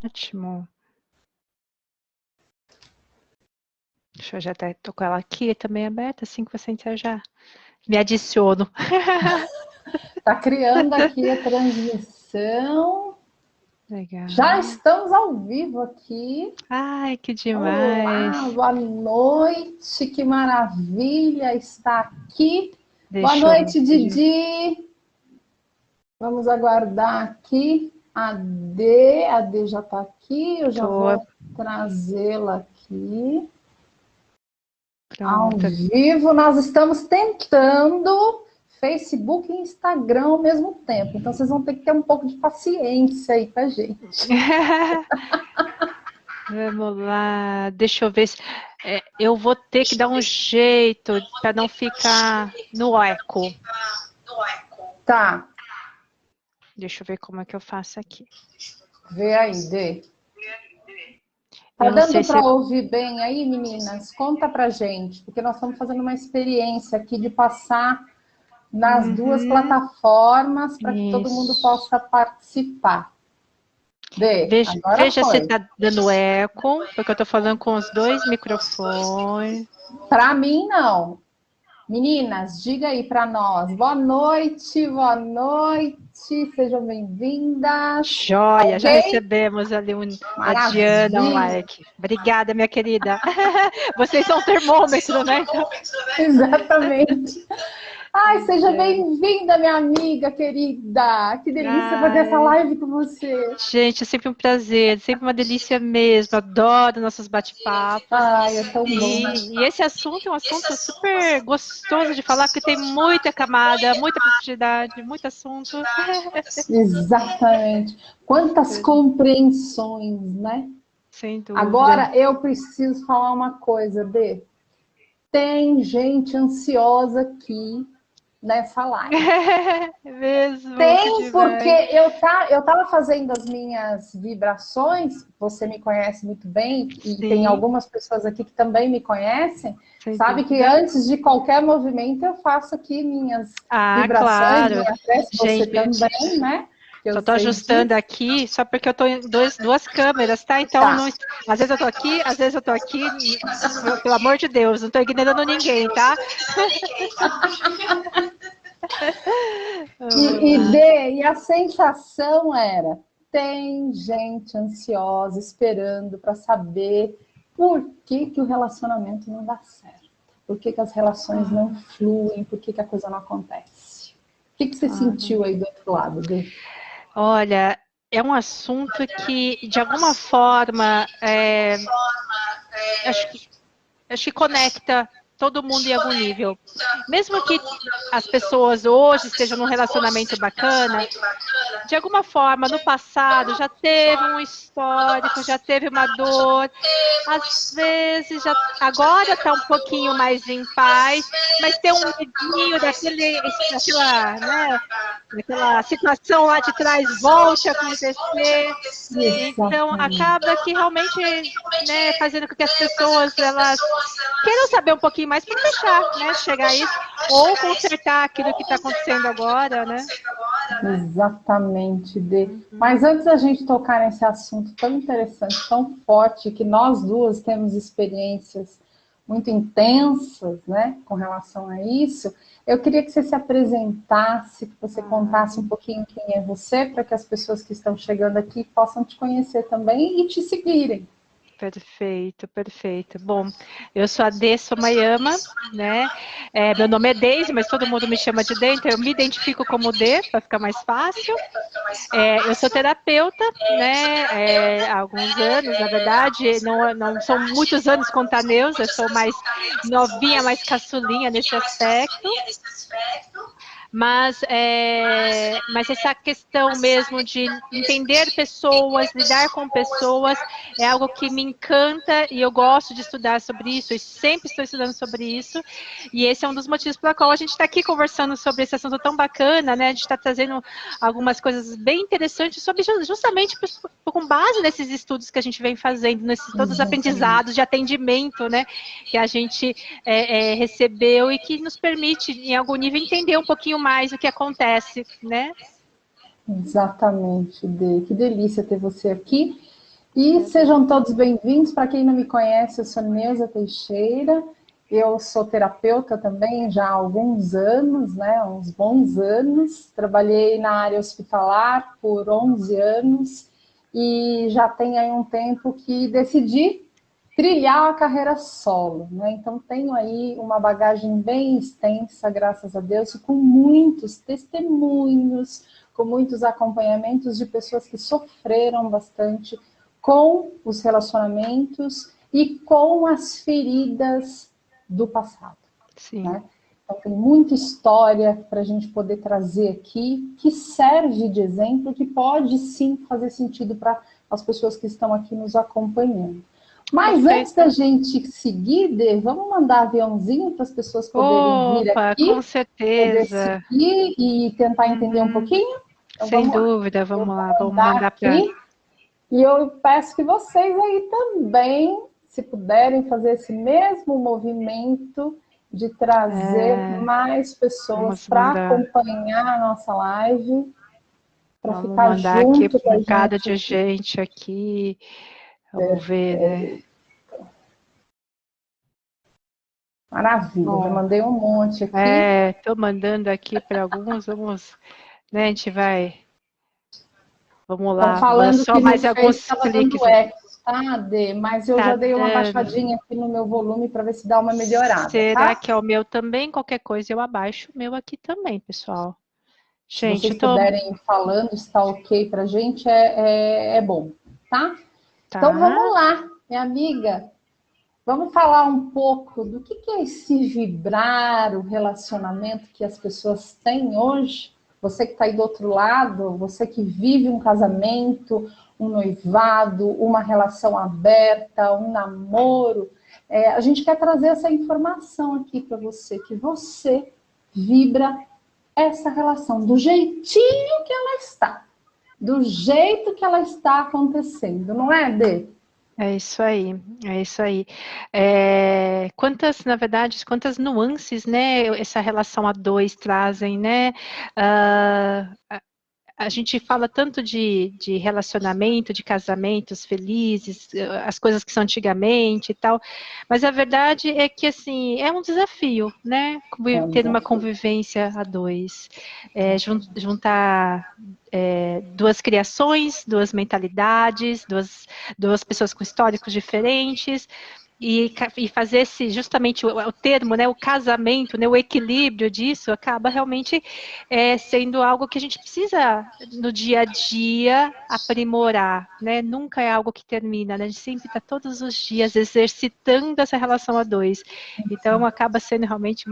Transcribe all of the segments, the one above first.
Ótimo. Deixa eu já até tô com ela aqui também aberta, assim que você entrar já me adiciono. Tá criando aqui a transmissão. Legal. Já estamos ao vivo aqui. Ai, que demais. Olá, boa noite, que maravilha estar aqui. Boa Deixa eu noite, ver. Didi. Vamos aguardar aqui a D. A D já está aqui, eu já Tô vou trazê-la aqui. Ao pronta. vivo, nós estamos tentando Facebook e Instagram ao mesmo tempo. Então, vocês vão ter que ter um pouco de paciência aí com a gente. Vamos lá, deixa eu ver se eu vou ter que dar um jeito para não ficar no eco. Tá. Deixa eu ver como é que eu faço aqui. Vê aí, Dê. Tá Eu não sei dando se para ouvir bem aí, meninas? Conta pra gente, porque nós estamos fazendo uma experiência aqui de passar nas duas plataformas para que todo mundo isso. possa participar. Dê, agora Veja se foi. está dando eco, porque eu estou falando com os dois microfones. Para mim, não. Meninas, diga aí para nós. Boa noite, sejam bem-vindas. Joia, já Alguém? recebemos ali a Diana, um Maravilha! like. Obrigada, minha querida. Vocês são termômetro, né? Então... Exatamente. Ai, seja bem-vinda, minha amiga querida. Que delícia fazer essa live com você. Gente, é sempre um prazer, sempre uma delícia mesmo. Adoro nossos bate-papos. Ai, é tão bom. E esse assunto é um assunto super gostoso de falar, porque tem muita camada, muita profundidade, muito assunto. Exatamente. Quantas compreensões, né? Sem dúvida. Agora eu preciso falar uma coisa, Dê. Tem gente ansiosa aqui nessa live. É mesmo, que Tem, porque demais. eu estava fazendo as minhas vibrações, você me conhece muito bem, e tem Sim, algumas pessoas aqui que também me conhecem, sem sabe que dúvida. antes de qualquer movimento eu faço aqui minhas Ah, vibrações, claro. minha prece, você Gente, também, né? Que eu só tô sei ajustando disso. aqui, só porque eu tô em duas câmeras, tá? Então, Tá. não, às vezes eu tô aqui, às vezes eu tô aqui. Pelo amor de Deus, não tô ignorando ninguém, tá? Vamos lá. E a sensação era: tem gente ansiosa esperando para saber por que, que o relacionamento não dá certo, por que, que as relações não fluem, por que, que a coisa não acontece. O que, que você sentiu aí do outro lado, Dê? Olha, é um assunto que, de alguma forma, acho que conecta todo mundo em algum nível. Mesmo que as pessoas hoje estejam num relacionamento bacana, de alguma forma, no passado, já teve um histórico, já teve uma dor, às vezes, agora está um pouquinho mais em paz, mas tem um medinho daquela, né, daquela situação lá de trás volte a acontecer. Então, acaba que realmente, né, fazendo com que as pessoas elas queiram saber um pouquinho mais para deixar, né, chegar a isso, ou consertar aquilo que está acontecendo agora, né? Exatamente, Dê. Mas antes da gente tocar nesse assunto tão interessante, tão forte, que nós duas temos experiências muito intensas, né, com relação a isso, eu queria que você se apresentasse, que você contasse um pouquinho quem é você, para que as pessoas que estão chegando aqui possam te conhecer também e te seguirem. Perfeito, perfeito. Bom, eu sou a Dê Somayama, né? Meu nome é Deise, mas todo mundo me chama de Dê, então eu me identifico como Dê, para ficar mais fácil. Eu sou terapeuta, né? Há alguns anos, na verdade, não são muitos anos contaneus, eu sou mais novinha, mais caçulinha nesse aspecto. Mas essa questão mesmo de entender pessoas, lidar com pessoas, é algo que me encanta e eu gosto de estudar sobre isso, e sempre estou estudando sobre isso, e esse é um dos motivos pela qual a gente está aqui conversando sobre esse assunto tão bacana, né? A gente está trazendo algumas coisas bem interessantes sobre justamente com base nesses estudos que a gente vem fazendo, nesses todos os aprendizados de atendimento, né? Que a gente recebeu e que nos permite, em algum nível, entender um pouquinho mais o que acontece, né? Exatamente, Dê. Que delícia ter você aqui. E sejam todos bem-vindos. Para quem não me conhece, eu sou Neuza Teixeira. Eu sou terapeuta também já há alguns anos, né? Uns bons anos. Trabalhei na área hospitalar por 11 anos e já tem aí um tempo que decidi trilhar a carreira solo, né? Então tenho aí uma bagagem bem extensa, graças a Deus, e com muitos testemunhos, com muitos acompanhamentos de pessoas que sofreram bastante com os relacionamentos e com as feridas do passado. Sim. Né? Então, tem muita história para a gente poder trazer aqui, que serve de exemplo, que pode sim fazer sentido para as pessoas que estão aqui nos acompanhando. Mas Perfeito. Antes da gente seguir, Dê, vamos mandar aviãozinho para as pessoas poderem vir aqui. Com certeza. Poder seguir e tentar entender um pouquinho? Então, sem vamos dúvida, lá. vamos lá, vamos mandar para... E eu peço que vocês aí também, se puderem fazer esse mesmo movimento de trazer mais pessoas para acompanhar a nossa live, para ficar mandar junto aqui com a um gente. bocado de gente aqui. Vamos ver, né? Maravilha, já mandei um monte aqui. Estou mandando aqui para alguns, vamos, né? A gente vai. Vamos lá. Estão falando só que mais no alguns estava cliques. dando eco, tá, Dê? Mas eu já dei uma baixadinha aqui no meu volume para ver se dá uma melhorada. Será tá? que é o meu também? Qualquer coisa eu abaixo o meu aqui também, pessoal. Gente, se vocês puderem ir falando, está ok para a gente, é bom, tá? Então vamos lá, minha amiga. Vamos falar um pouco do que é esse vibrar, o relacionamento que as pessoas têm hoje. Você que está aí do outro lado, você que vive um casamento, um noivado, uma relação aberta, um namoro. A gente quer trazer essa informação aqui para você, que você vibra essa relação do jeitinho que ela está, do jeito que ela está acontecendo, não é, Dê? É isso aí, é isso aí. Na verdade, quantas nuances, né, essa relação a dois trazem, né? A gente fala tanto de relacionamento, de casamentos felizes, as coisas que são antigamente e tal, mas a verdade é que, assim, é um desafio, né? Ter uma convivência a dois, juntar duas criações, duas mentalidades, duas pessoas com históricos diferentes, e fazer justamente o termo, né, o casamento, né, o equilíbrio disso, acaba realmente sendo algo que a gente precisa, no dia a dia, aprimorar, né? Nunca é algo que termina, né? A gente sempre está todos os dias exercitando essa relação a dois. Então, acaba sendo realmente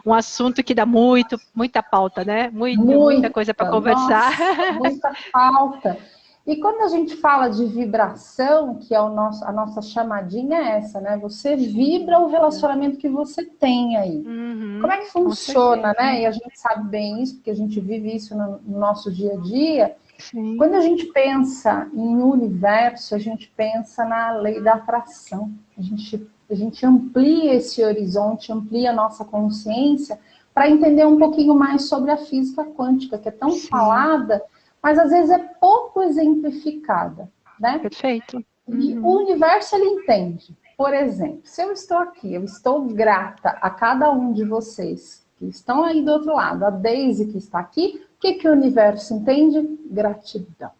um assunto que dá muita pauta, né? Muita coisa para conversar. Nossa, muita pauta. E quando a gente fala de vibração, que é a nossa chamadinha é essa, né? Você vibra o relacionamento que você tem aí. Como é que funciona, né? E a gente sabe bem isso, porque a gente vive isso no nosso dia a dia. Sim. Quando a gente pensa em universo, a gente pensa na lei da atração. A gente amplia esse horizonte, amplia a nossa consciência para entender um pouquinho mais sobre a física quântica, que é tão falada, mas às vezes é pouco exemplificada, né? Perfeito. E o universo, ele entende. Por exemplo, se eu estou aqui, eu estou grata a cada um de vocês que estão aí do outro lado, a Daisy que está aqui, o que o universo entende? Gratidão.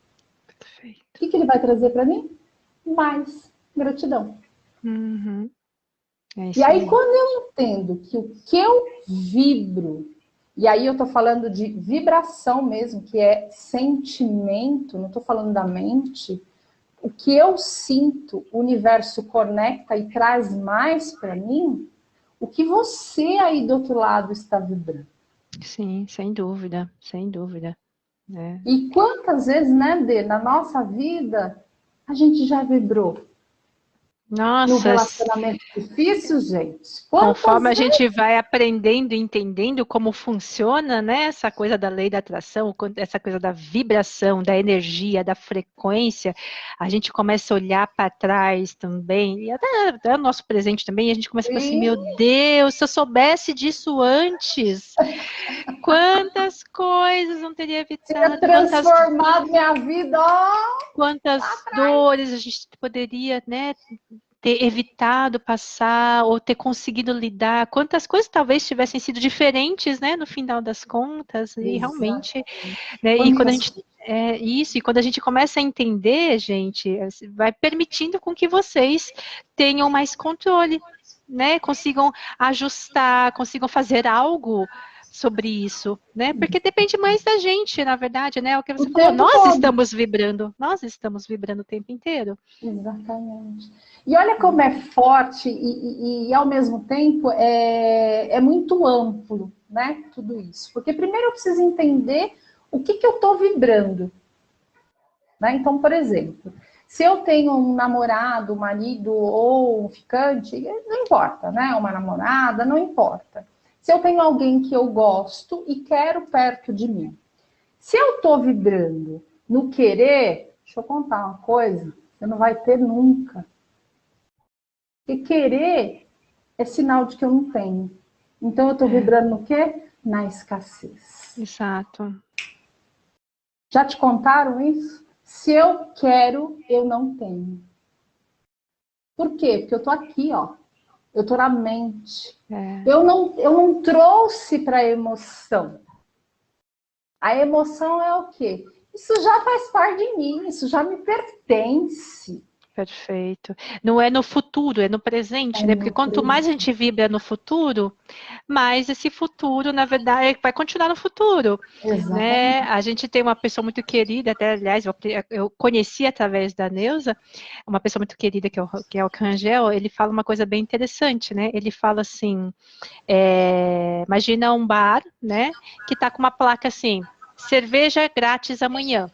Perfeito. O que ele vai trazer para mim? Mais gratidão. E aí, quando eu entendo que o que eu vibro, e aí eu estou falando de vibração mesmo, que é sentimento, não estou falando da mente, o que eu sinto, o universo conecta e traz mais para mim, o que você aí do outro lado está vibrando. Sim, sem dúvida, sem dúvida. E quantas vezes, né, Dê, na nossa vida, a gente já vibrou No Nossa, relacionamento difícil, gente. conforme Quantas a vezes? gente vai aprendendo e entendendo como funciona, né, essa coisa da lei da atração, essa coisa da vibração, da energia, da frequência, a gente começa a olhar para trás também, e até o nosso presente também, e a gente começa a pensar assim, meu Deus, se eu soubesse disso antes, quantas coisas não teria Teria evitado, transformado minha vida, ó, lá quantas atrás. dores a gente poderia, né, ter evitado passar ou ter conseguido lidar, quantas coisas talvez tivessem sido diferentes, né, no final das contas, e Exato. realmente, né, e quando a Quantas. gente, e quando a gente começa a entender, gente, vai permitindo com que vocês tenham mais controle, né, consigam ajustar, consigam fazer algo sobre isso, né, porque depende mais da gente, na verdade, né, o que O você falou, tempo todo. nós estamos vibrando o tempo inteiro. Exatamente. E olha como é forte e ao mesmo tempo é muito amplo, né? Tudo isso. Porque primeiro eu preciso entender o que eu estou vibrando. Né? Então, por exemplo, se eu tenho um namorado, um marido ou um ficante, não importa, né? Uma namorada, não importa. Se eu tenho alguém que eu gosto e quero perto de mim. Se eu estou vibrando no querer, deixa eu contar uma coisa, você não vai ter nunca. Porque querer é sinal de que eu não tenho. Então eu estou vibrando no quê? Na escassez. Exato. Já te contaram isso? Se eu quero, eu não tenho. Por quê? Porque eu estou aqui, ó. Eu estou na mente. É. Eu não trouxe para a emoção. A emoção é o quê? Isso já faz parte de mim, isso já me pertence. Perfeito. Não é no futuro, é no presente, É né? Porque no quanto mais a presente. gente vibra no futuro, mais esse futuro, na verdade, vai continuar no futuro, né? Exatamente. A gente tem uma pessoa muito querida, até, aliás, eu conheci através da Neuza, uma pessoa muito querida que é o Rangel, ele fala uma coisa bem interessante, né? Ele fala assim, imagina um bar, né? Que tá com uma placa assim, cerveja grátis amanhã.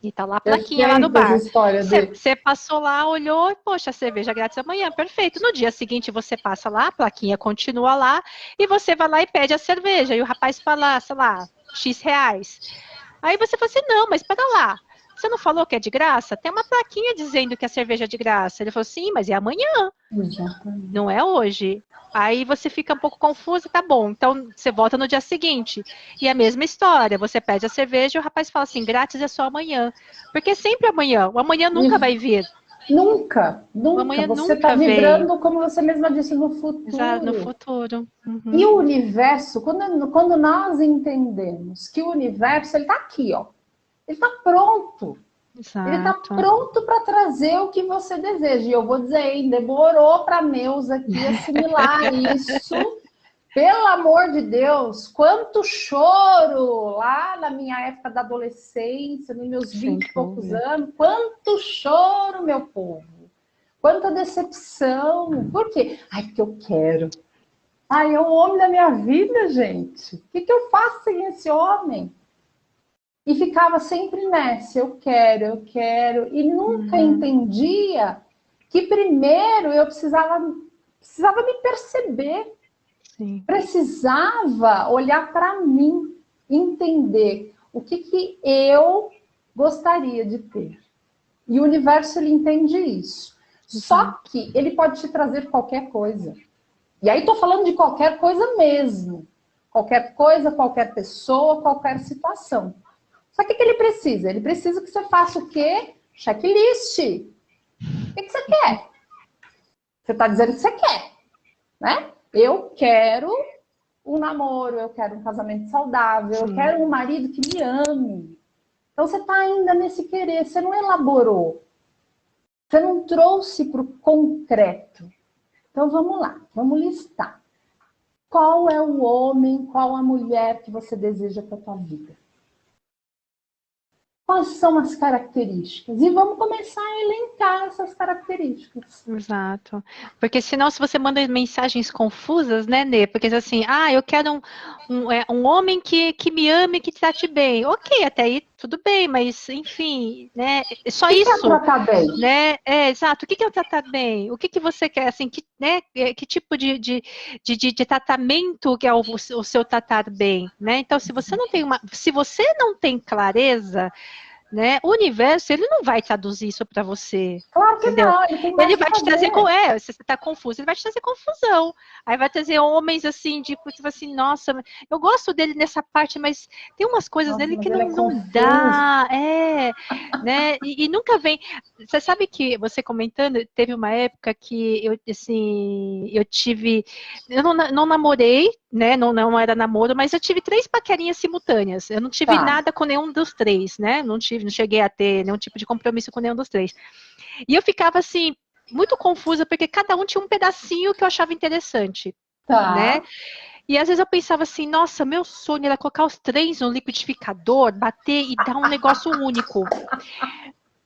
E tá lá a plaquinha lá no Perfeita essa bar. história dele. Você passou lá, olhou, poxa, cerveja grátis amanhã, perfeito. No dia seguinte você passa lá, a plaquinha continua lá, e você vai lá e pede a cerveja. E o rapaz fala, sei lá, X reais. Aí você fala assim, não, mas pera lá. Você não falou que é de graça? Tem uma plaquinha dizendo que a cerveja é de graça. Ele falou, sim, mas é amanhã, Exatamente. não é hoje. Aí você fica um pouco confuso, tá bom. Então você volta no dia seguinte. E a mesma história, você pede a cerveja e o rapaz fala assim: grátis é só amanhã. Porque é sempre amanhã. O amanhã nunca E vai vir. nunca, O nunca. amanhã Você está nunca vem. vibrando, como você mesma disse, no No futuro. futuro. E Uhum. o universo, quando nós entendemos que o universo, ele está aqui, ó. Ele está pronto. Ele está Exato. pronto para trazer o que você deseja. E eu vou dizer, hein, demorou para a Neuza aqui assimilar isso. Pelo amor de Deus, quanto choro lá na minha época da adolescência, nos meus Sem 20 e poucos dúvida. anos, quanto choro, meu povo. Quanta decepção. Por quê? Ai, porque eu quero. Ai, é o homem da minha vida, gente. O que eu faço sem esse homem? E ficava sempre nessa, eu quero. E nunca Uhum. entendia que primeiro eu precisava me perceber. Sim. Precisava olhar para mim, entender o que eu gostaria de ter. E o universo ele entende isso. Só Exato. que ele pode te trazer qualquer coisa. E aí estou falando de qualquer coisa mesmo. Qualquer coisa, qualquer pessoa, qualquer situação. Só que o que ele precisa? Ele precisa que você faça o quê? Checklist. O que você quer? Você está dizendo que você quer, né? Eu quero um namoro, eu quero um casamento saudável, eu Sim. quero um marido que me ame. Então você está ainda nesse querer, você não elaborou, você não trouxe para o concreto. Então vamos lá, vamos listar. Qual é o homem, qual a mulher que você deseja para a tua vida? Quais são as características? E vamos começar a elencar essas características. Exato. Porque senão, se você manda mensagens confusas, né, Nê? Porque assim, eu quero um homem que me ame, que trate bem. Ok, até aí tudo bem, mas enfim, né? É só O que isso, é tratar bem? né? Exato. O que é o tratar bem? O que você quer, assim, né? Que tipo de tratamento que é o seu tratar bem, né? Então, se você não tem clareza, né? O universo, ele não vai traduzir isso para você, Claro que entendeu? não, ele tem mais Ele o que vai te trazer, fazer. se você está confuso, ele vai te trazer confusão. Aí vai trazer homens assim, tipo assim, nossa, eu gosto dele nessa parte, mas tem umas coisas Nossa, nele mas que ele é não confuso. dá, né? E nunca vem. Você sabe que você comentando, teve uma época que eu, assim, eu não namorei, né? Não era namoro, mas eu tive 3 paquerinhas simultâneas. Eu não tive Tá. nada com nenhum dos 3, né? Não cheguei a ter nenhum tipo de compromisso com nenhum dos 3. E eu ficava assim, muito confusa, porque cada um tinha um pedacinho que eu achava interessante, né? Tá. E às vezes eu pensava assim, nossa, meu sonho era colocar os 3 no liquidificador, bater e dar um negócio único.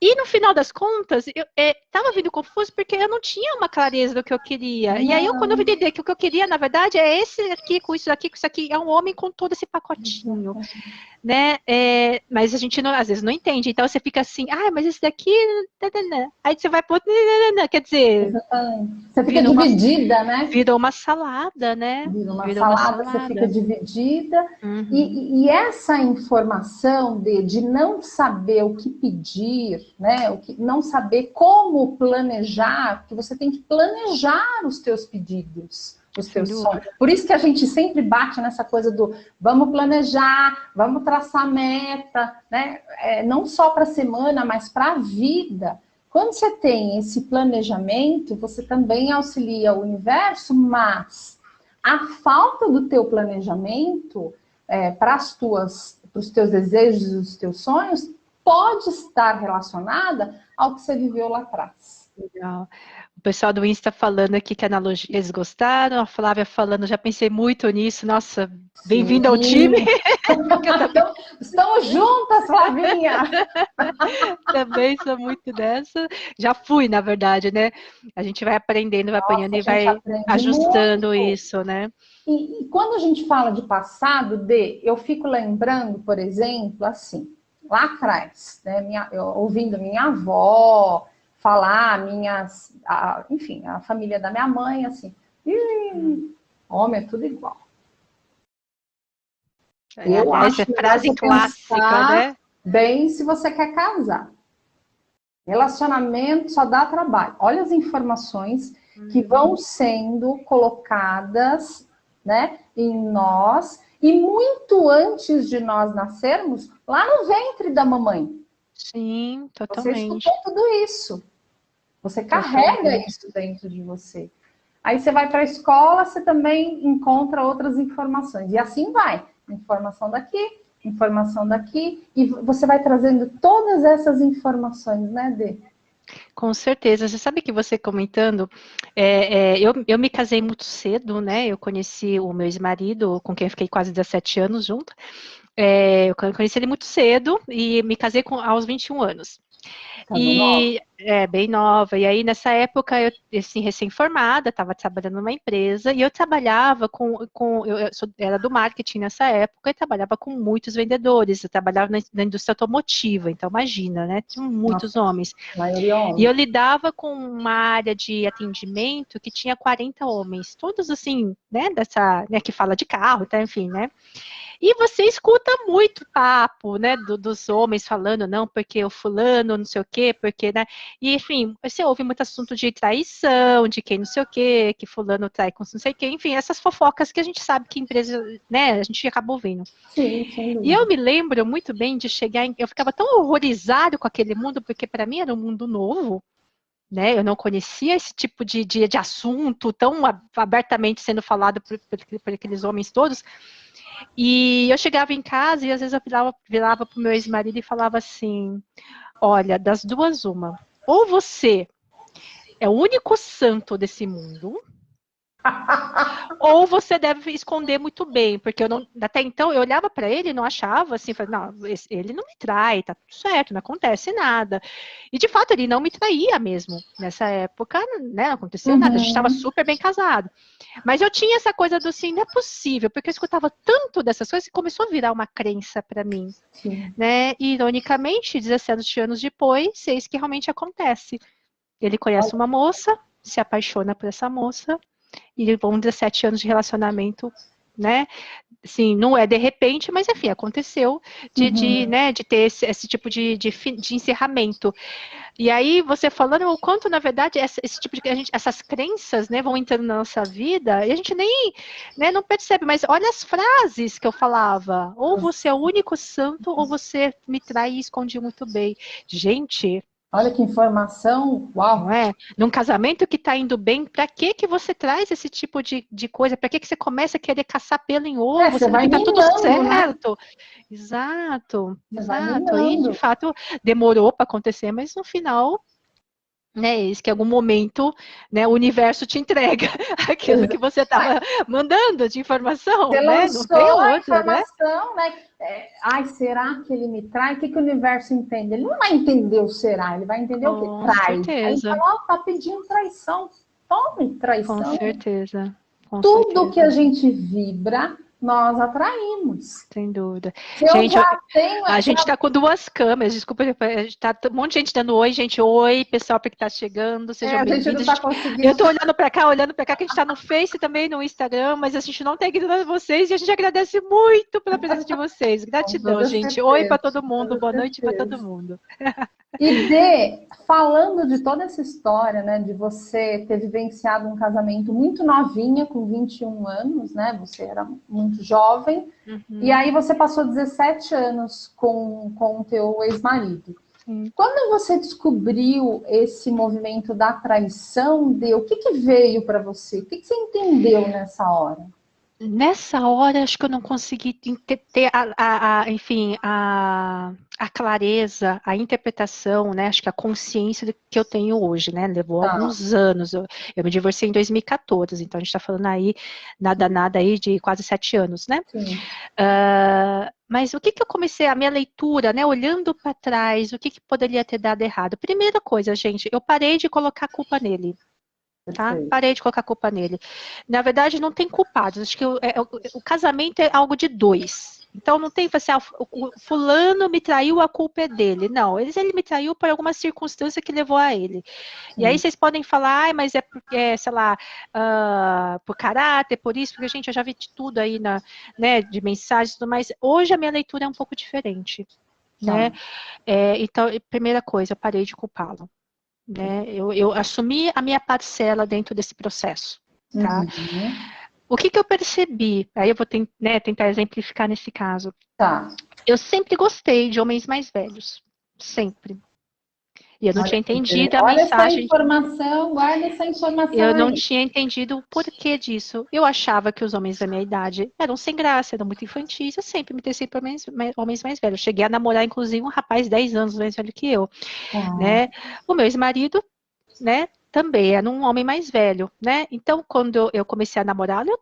E no final das contas, eu estava vindo confuso porque eu não tinha uma clareza do que eu queria. E aí, quando eu Não. vim entender que o que eu queria, na verdade, é esse aqui, com isso aqui, é um homem com todo esse pacotinho, né? Mas a gente, às vezes, não entende. Então, você fica assim, mas esse daqui... Aí você vai para outro... Quer dizer, Exatamente. Você fica vira uma, dividida, né? virou uma salada, né? Vira uma Virou uma salada, você fica salada. dividida. Uhum. E essa informação de não saber o que pedir, né? Não saber como planejar, porque você tem que planejar os teus pedidos, os Sem teus sonhos. dúvida. Por isso que a gente sempre bate nessa coisa do vamos planejar, vamos traçar meta, né? Não só para a semana, mas para a vida. Quando você tem esse planejamento, você também auxilia o universo, mas a falta do teu planejamento para os teus desejos e os teus sonhos pode estar relacionada ao que você viveu lá atrás. Legal. O pessoal do Insta falando aqui que a analogia eles gostaram, a Flávia falando, já pensei muito nisso, nossa, bem-vinda ao time, Sim. porque eu também, Então, estamos juntas, Flavinha! também sou muito dessa. Já fui, na verdade, né? A gente vai aprendendo, vai apanhando Nossa, a e gente vai aprende ajustando muito. isso, né? E quando a gente fala de passado, eu fico lembrando, por exemplo, assim, lá atrás, né, eu ouvindo minha avó falar, enfim, a família da minha mãe, assim, homem é tudo igual. Eu Aliás, é acho melhor frase você clássica, pensar né? bem se você quer casar. Relacionamento só dá trabalho. Olha as informações que vão sendo colocadas, né, em nós e muito antes de nós nascermos, lá no ventre da mamãe. Sim, Você totalmente. escutou tudo isso. Você carrega Totalmente. isso dentro de você. Aí você vai para a escola, você também encontra outras informações. E assim vai. Informação daqui, e você vai trazendo todas essas informações, né, Dê? Com certeza. Você sabe que você comentando, eu me casei muito cedo, né? Eu conheci o meu ex-marido, com quem eu fiquei quase 17 anos junto. Eu conheci ele muito cedo e me casei aos 21 anos. Casou nova. E bem nova. E aí, nessa época, eu, assim, recém-formada, estava trabalhando numa empresa e eu trabalhava era do marketing nessa época e trabalhava com muitos vendedores. Eu trabalhava na indústria automotiva, então imagina, né? Tinha muitos Nossa, homens. maioria E eu homem. lidava com uma área de atendimento que tinha 40 homens, todos assim, né, né, que fala de carro, tá, enfim, né? E você escuta muito papo, né, dos homens falando, não, porque o fulano, não sei o quê, porque, né, e enfim, você ouve muito assunto de traição, de quem não sei o quê, que fulano trai com não sei quem, enfim, essas fofocas que a gente sabe que empresa, né, a gente acaba ouvindo. Sim, sem E eu dúvida. me lembro muito bem de eu ficava tão horrorizado com aquele mundo, porque para mim era um mundo novo, né? Eu não conhecia esse tipo de assunto tão abertamente sendo falado por aqueles homens todos. E eu chegava em casa e às vezes eu virava para o meu ex-marido e falava assim: olha, das duas, uma. Ou você é o único santo desse mundo, Ou você deve esconder muito bem, porque eu não, até então eu olhava para ele e não achava assim, falei, não, ele não me trai, tá tudo certo, não acontece nada. E de fato ele não me traía mesmo. Nessa época, né, não aconteceu nada, a gente estava Uhum, super bem casado. Mas eu tinha essa coisa do assim, não é possível, porque eu escutava tanto dessas coisas que começou a virar uma crença para mim, sim. né? E ironicamente, 17 anos depois, eis que realmente acontece. Ele conhece uma moça, se apaixona por essa moça, e vão 17 anos de relacionamento, né? Assim, não é de repente, mas enfim, aconteceu Uhum. né, de ter esse tipo de encerramento. E aí, você falando o quanto, na verdade, esse tipo de essas crenças, né, vão entrando na nossa vida, e a gente nem, né, não percebe, mas olha as frases que eu falava. Ou você é o único santo, ou você me trai e esconde muito bem. Gente, Olha que informação, não uau! é? Num casamento que está indo bem, para que você traz esse tipo de coisa? Para que você começa a querer caçar pelo em ovo, Você sendo vai que está tudo minando, né? certo? Exato, Você vai exato. E de minando. fato demorou para acontecer, mas no final, né, isso que em algum momento, né, o universo te entrega aquilo que você Ué, estava mandando de informação, você né? Não tem lançou a outra, né? informação, né? Ai, será que ele me trai? O que, que o universo entende? Ele não vai entender o será, ele vai entender o que Com trai. Aí ele certeza, fala, ó, tá pedindo traição. Tome com traição. certeza, com Tudo que a certeza. gente vibra, nós atraímos. Sem dúvida. Se eu Gente, já tenho, a já gente está com duas câmeras, desculpa, a gente tá um monte de gente dando oi, gente, oi, pessoal que está chegando, sejam a gente não bem-vindos. está Eu conseguindo. estou olhando para cá, que a gente está no Face também, no Instagram, mas a gente não está ignorando vocês e a gente agradece muito pela presença de vocês. Com Gratidão, toda gente. Oi para certeza, todo com mundo, toda boa noite para todo certeza. mundo. E D, falando de toda essa história, né, de você ter vivenciado um casamento muito novinha, com 21 anos, né, você era muito jovem, e Uhum, aí você passou 17 anos com o teu ex-marido. sim. Quando você descobriu esse movimento da traição, D, o que, que veio para você? O que, que você entendeu nessa hora? Nessa hora, acho que eu não consegui ter enfim, a clareza, a interpretação, né? Acho que a consciência que eu tenho hoje, né? Levou Tá, alguns anos. Eu me divorciei em 2014, então a gente está falando aí, nada aí de quase 7 anos, né? sim, Mas o que eu comecei, a minha leitura, né? Olhando para trás, o que poderia ter dado errado? Primeira coisa, gente, eu parei de colocar a culpa nele. Tá? perfeito. Parei de colocar a culpa nele. Na verdade, não tem culpados. Acho que o casamento é algo de dois. Então, não tem assim, o fulano me traiu, a culpa é dele. Não, ele me traiu por alguma circunstância que levou a ele. E aí Sim, vocês podem falar, mas é porque, sei lá, por caráter, por isso, porque, gente, eu já vi de tudo aí né, de mensagens e tudo mais. Hoje a minha leitura é um pouco diferente, né? tá. Então, primeira coisa, eu parei de culpá-lo. Né? Eu assumi a minha parcela dentro desse processo, tá? Uhum, O que eu percebi? Aí eu vou tentar exemplificar nesse caso. tá. Eu sempre gostei de homens mais velhos, sempre. E eu não tinha entendido a Olha essa mensagem, informação, guarda essa informação eu não aí. tinha entendido o porquê disso. Eu achava que os homens da minha idade eram sem graça, eram muito infantis. Eu sempre me interessei por homens mais velhos. Cheguei a namorar, inclusive, um rapaz 10 anos mais velho que eu, Tá. né? O meu ex-marido, né, também era um homem mais velho, né? Então, quando eu comecei a namorá-lo,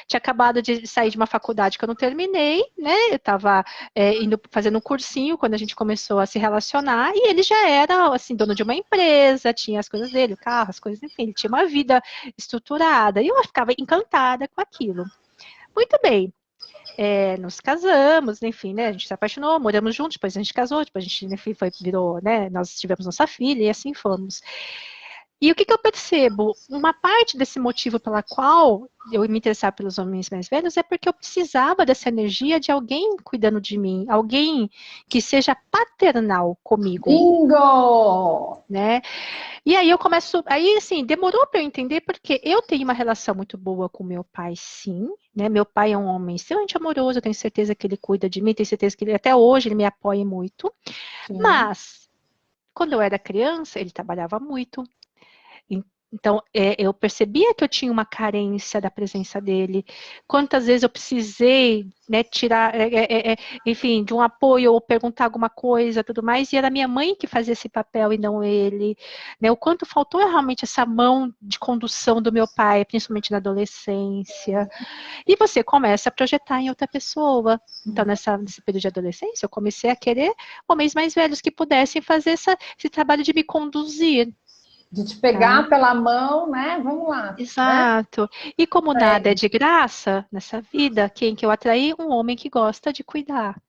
tinha acabado de sair de uma faculdade que eu não terminei, né? Eu estava indo fazendo um cursinho quando a gente começou a se relacionar, e ele já era assim, dono de uma empresa, tinha as coisas dele, o carro, as coisas, enfim, ele tinha uma vida estruturada, e eu ficava encantada com aquilo. Muito bem. Nos casamos, enfim, né? A gente se apaixonou, moramos juntos, depois a gente casou, depois a gente, enfim, virou, né? Nós tivemos nossa filha e assim fomos. E o que eu percebo? Uma parte desse motivo pela qual eu me interessava pelos homens mais velhos é porque eu precisava dessa energia de alguém cuidando de mim, alguém que seja paternal comigo, Bingo! né? E aí eu começo, aí assim, demorou para eu entender porque eu tenho uma relação muito boa com meu pai, sim, né? Meu pai é um homem extremamente amoroso, eu tenho certeza que ele cuida de mim, tenho certeza que ele até hoje ele me apoia muito, Sim. mas quando eu era criança, ele trabalhava muito. Então, eu percebia que eu tinha uma carência da presença dele. Quantas vezes eu precisei, né, tirar, enfim, de um apoio ou perguntar alguma coisa, tudo mais, e era minha mãe que fazia esse papel e não ele. Né? O quanto faltou realmente essa mão de condução do meu pai, principalmente na adolescência. E você começa a projetar em outra pessoa. Então, nesse período de adolescência, eu comecei a querer homens mais velhos que pudessem fazer esse trabalho de me conduzir. De te pegar pela mão, né? Vamos lá. Exato. Né? E como nada é de graça nessa vida, quem que eu atraí? Um homem que gosta de cuidar.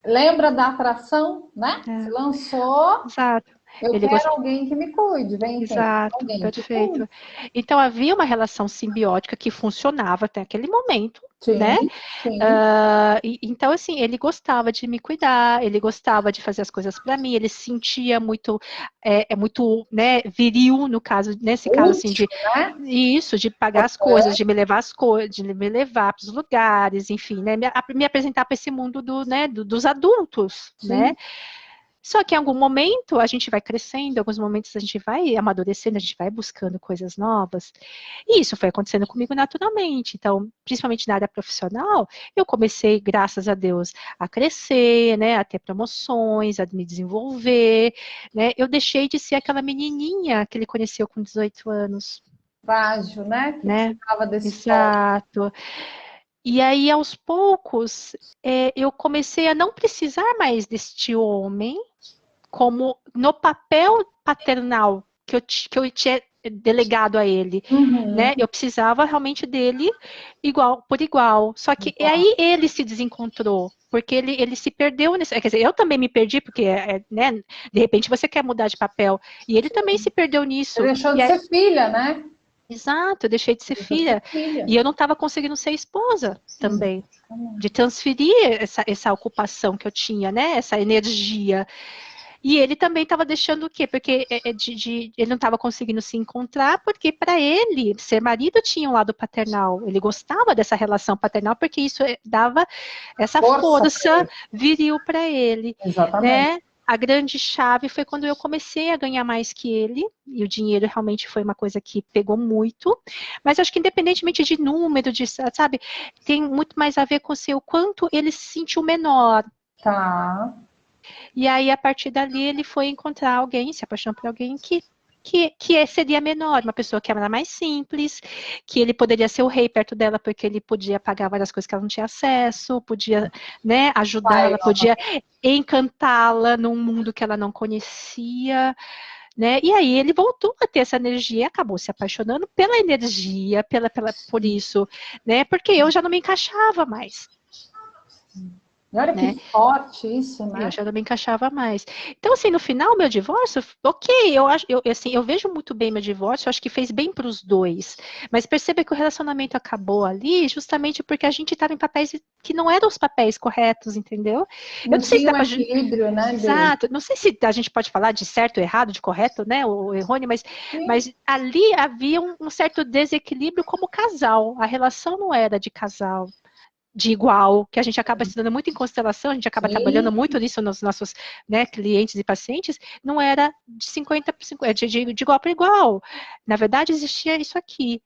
Lembra da atração, né? Se lançou, Exato. eu Ele quero gost... alguém que me cuide, vem quem? Exato, Alguém que perfeito. cuide. Então havia uma relação simbiótica que funcionava até aquele momento, né? Sim, sim. Então, assim, ele gostava de me cuidar, ele gostava de fazer as coisas para mim, ele se sentia muito, muito, né, viril, no caso, nesse caso, assim, Útil, de né? isso, de pagar as coisas, de me levar as coisas, de me levar para os lugares, enfim, né, me apresentar para esse mundo dos adultos, né? Sim. Só que em algum momento a gente vai crescendo, em alguns momentos a gente vai amadurecendo, a gente vai buscando coisas novas. E isso foi acontecendo comigo naturalmente. Então, principalmente na área profissional, eu comecei, graças a Deus, a crescer, né, a ter promoções, a me desenvolver, né? Eu deixei de ser aquela menininha que ele conheceu com 18 anos, Frágil, né? Que né? precisava desse toque. Exato. E aí, aos poucos, eu comecei a não precisar mais deste homem como no papel paternal que eu tinha delegado a ele, né? Uhum. Eu precisava realmente dele igual por igual. Só que aí ele se desencontrou, porque ele se perdeu nesse, quer dizer, eu também me perdi porque, né? De repente você quer mudar de papel e ele também se perdeu Você nisso. deixou E de aí, ser filha, né? exato, eu deixei de ser Deixou de ser filha filha. e eu não estava conseguindo ser esposa também. De Exatamente. transferir essa ocupação que eu tinha, né? Essa energia. E ele também estava deixando o quê? Porque ele não estava conseguindo se encontrar, porque para ele, ser marido tinha um lado paternal. Ele gostava dessa relação paternal, porque isso dava essa Força para força ele. viril para ele, Exatamente. né? A grande chave foi quando eu comecei a ganhar mais que ele, e o dinheiro realmente foi uma coisa que pegou muito, mas acho que independentemente de número, sabe, tem muito mais a ver com o quanto ele se sentiu menor. Tá. E aí, a partir dali, ele foi encontrar alguém, se apaixonou por alguém que seria menor, uma pessoa que era mais simples, que ele poderia ser o rei perto dela, porque ele podia pagar várias coisas que ela não tinha acesso, podia, né, Pai, ajudá-la, podia encantá-la num mundo que ela não conhecia, né? E aí ele voltou a ter essa energia, acabou se apaixonando pela energia, por isso, né? Porque eu já não me encaixava mais. e olha que Né? forte isso, Eu né? já não me encaixava mais. Então, assim, no final, meu divórcio, ok, eu acho, assim, eu vejo muito bem meu divórcio, eu acho que fez bem para os dois. Mas perceba que o relacionamento acabou ali justamente porque a gente estava em papéis que não eram os papéis corretos, entendeu? Eu Não não sei se tinha dá um para. equilíbrio, né, dele. Exato, não sei se a gente pode falar de certo, errado, de correto, né, ou errôneo, Sim. mas ali havia um certo desequilíbrio como casal. A relação não era de casal de igual, que a gente acaba estudando muito em constelação, a gente acaba Sim. trabalhando muito nisso nos nossos, né, clientes e pacientes, não era de 50 por 50, de igual para igual. Na verdade, existia isso aqui.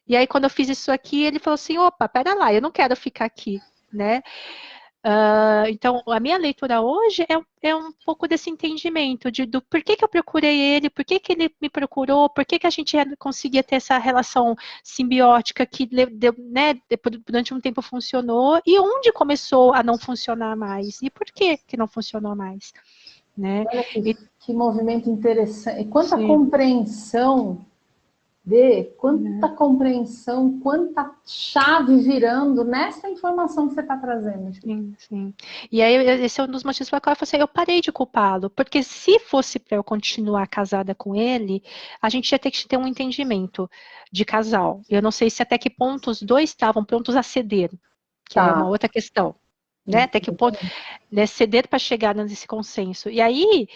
E aí, quando eu fiz isso aqui, ele falou assim, opa, pera lá, eu não quero ficar aqui, né? Então, a minha leitura hoje é um pouco desse entendimento do por que eu procurei ele, por que ele me procurou, por que a gente conseguia ter essa relação simbiótica que né, durante um tempo funcionou e onde começou a não funcionar mais e por que não funcionou mais, né? Olha E, que movimento interessante. E quanta sim, compreensão né? quanta compreensão, quanta chave virando nessa informação que você está trazendo, Ju. Sim, sim. E aí, esse é um dos motivos pela qual eu falei assim, eu parei de culpá-lo, porque se fosse para eu continuar casada com ele, a gente ia ter que ter um entendimento de casal. Eu não sei se até que ponto os dois estavam prontos a ceder, que é uma Tá. outra questão. Né, até que ponto, né, ceder para chegar nesse consenso. E aí,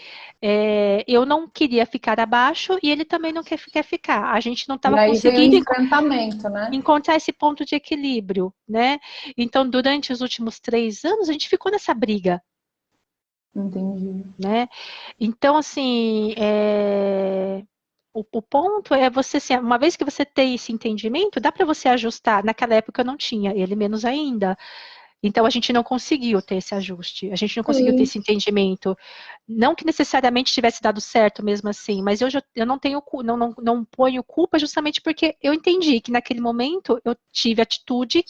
eu não queria ficar abaixo e ele também não quer ficar. A gente não E estava aí vem o conseguindo enfrentamento, né? encontrar esse ponto de equilíbrio, né? Então, durante os últimos 3 anos, a gente ficou nessa briga, Entendi. né? Então, assim, o ponto é você, assim, uma vez que você tem esse entendimento, dá para você ajustar. Naquela época eu não tinha, ele menos ainda. Então, a gente não conseguiu ter esse ajuste, a gente não conseguiu ter esse entendimento. Não que necessariamente tivesse dado certo mesmo assim, mas eu não tenho, não ponho culpa justamente porque eu entendi que naquele momento eu tive atitude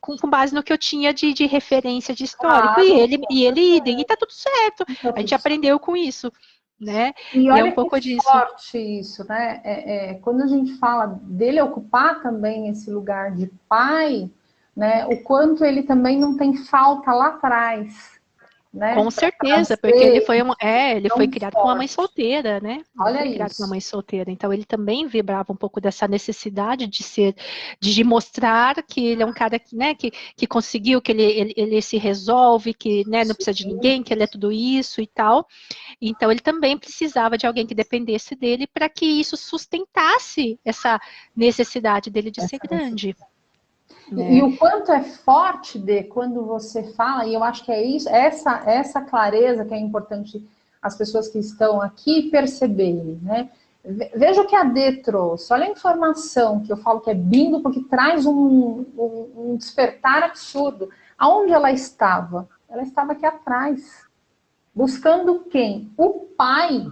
com base no que eu tinha de referência, de histórico, Claro, e ele idem, e tá tudo certo. tá A gente tudo certo. aprendeu com isso, né? E E é um olha que pouco disso. forte isso, né? Quando a gente fala dele ocupar também esse lugar de pai, né? O quanto ele também não tem falta lá atrás, né? Com Para certeza, porque trazer ele foi tão criado com uma mãe forte. solteira, né? Ele Olha foi criado com uma isso. mãe solteira, então ele também vibrava um pouco dessa necessidade de ser, de mostrar que ele é um cara que, né, que conseguiu, que ele se resolve, que, né, não precisa de Sim, ninguém, que ele é tudo isso e tal. Então ele também precisava de alguém que dependesse dele para que isso sustentasse essa necessidade dele de ser essa grande, e né? o quanto é forte de quando você fala, e eu acho que é isso, essa clareza que é importante as pessoas que estão aqui perceberem, né? Veja o que a D trouxe, olha a informação que eu falo que é bingo, porque traz um despertar absurdo. Aonde ela estava? Ela estava aqui atrás, buscando quem? O pai.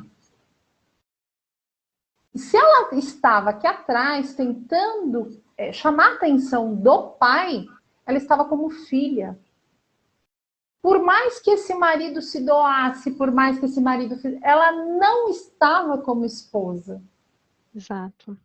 E se ela estava aqui atrás tentando chamar a atenção do pai, ela estava como filha. Por mais que esse marido se doasse, por mais que esse marido ela não estava como esposa. Exato.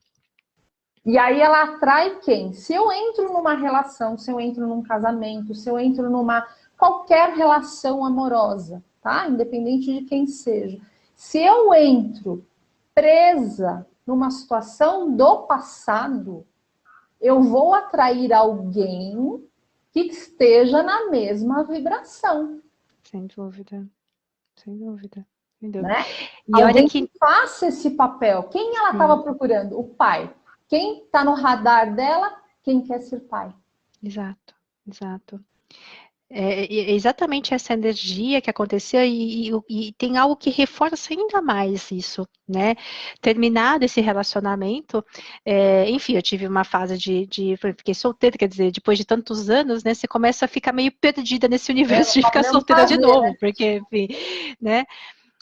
E aí ela atrai quem? Se eu entro numa relação, se eu entro num casamento, se eu entro numa qualquer relação amorosa, tá? Independente de quem seja. Se eu entro presa numa situação do passado, eu vou atrair alguém que esteja na mesma vibração, Sem dúvida, sem dúvida, sem dúvida. né? E olha Alguém que que faça esse papel. Quem ela estava procurando? O pai. Quem está no radar dela? Quem quer ser pai. exato, exato. É exatamente essa energia que aconteceu e tem algo que reforça ainda mais isso, né? Terminado esse relacionamento, enfim, eu tive uma fase fiquei solteira, quer dizer, depois de tantos anos, né? Você começa a ficar meio perdida nesse universo de Não ficar podemos solteira de fazer, né? novo, porque, enfim, né?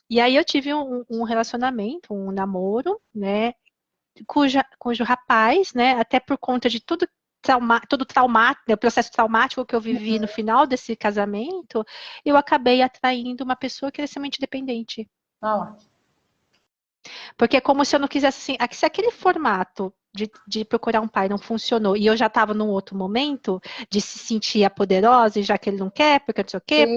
E aí eu tive um relacionamento, um namoro, né? Cujo rapaz, né, até por conta de todo o processo traumático que eu vivi no final desse casamento, eu acabei atraindo uma pessoa que era extremamente dependente. Olha lá. Porque é como se eu não quisesse, assim, se aquele formato de procurar um pai não funcionou e eu já estava num outro momento de se sentir a poderosa e já que ele não quer, porque não sei o quê, Sim,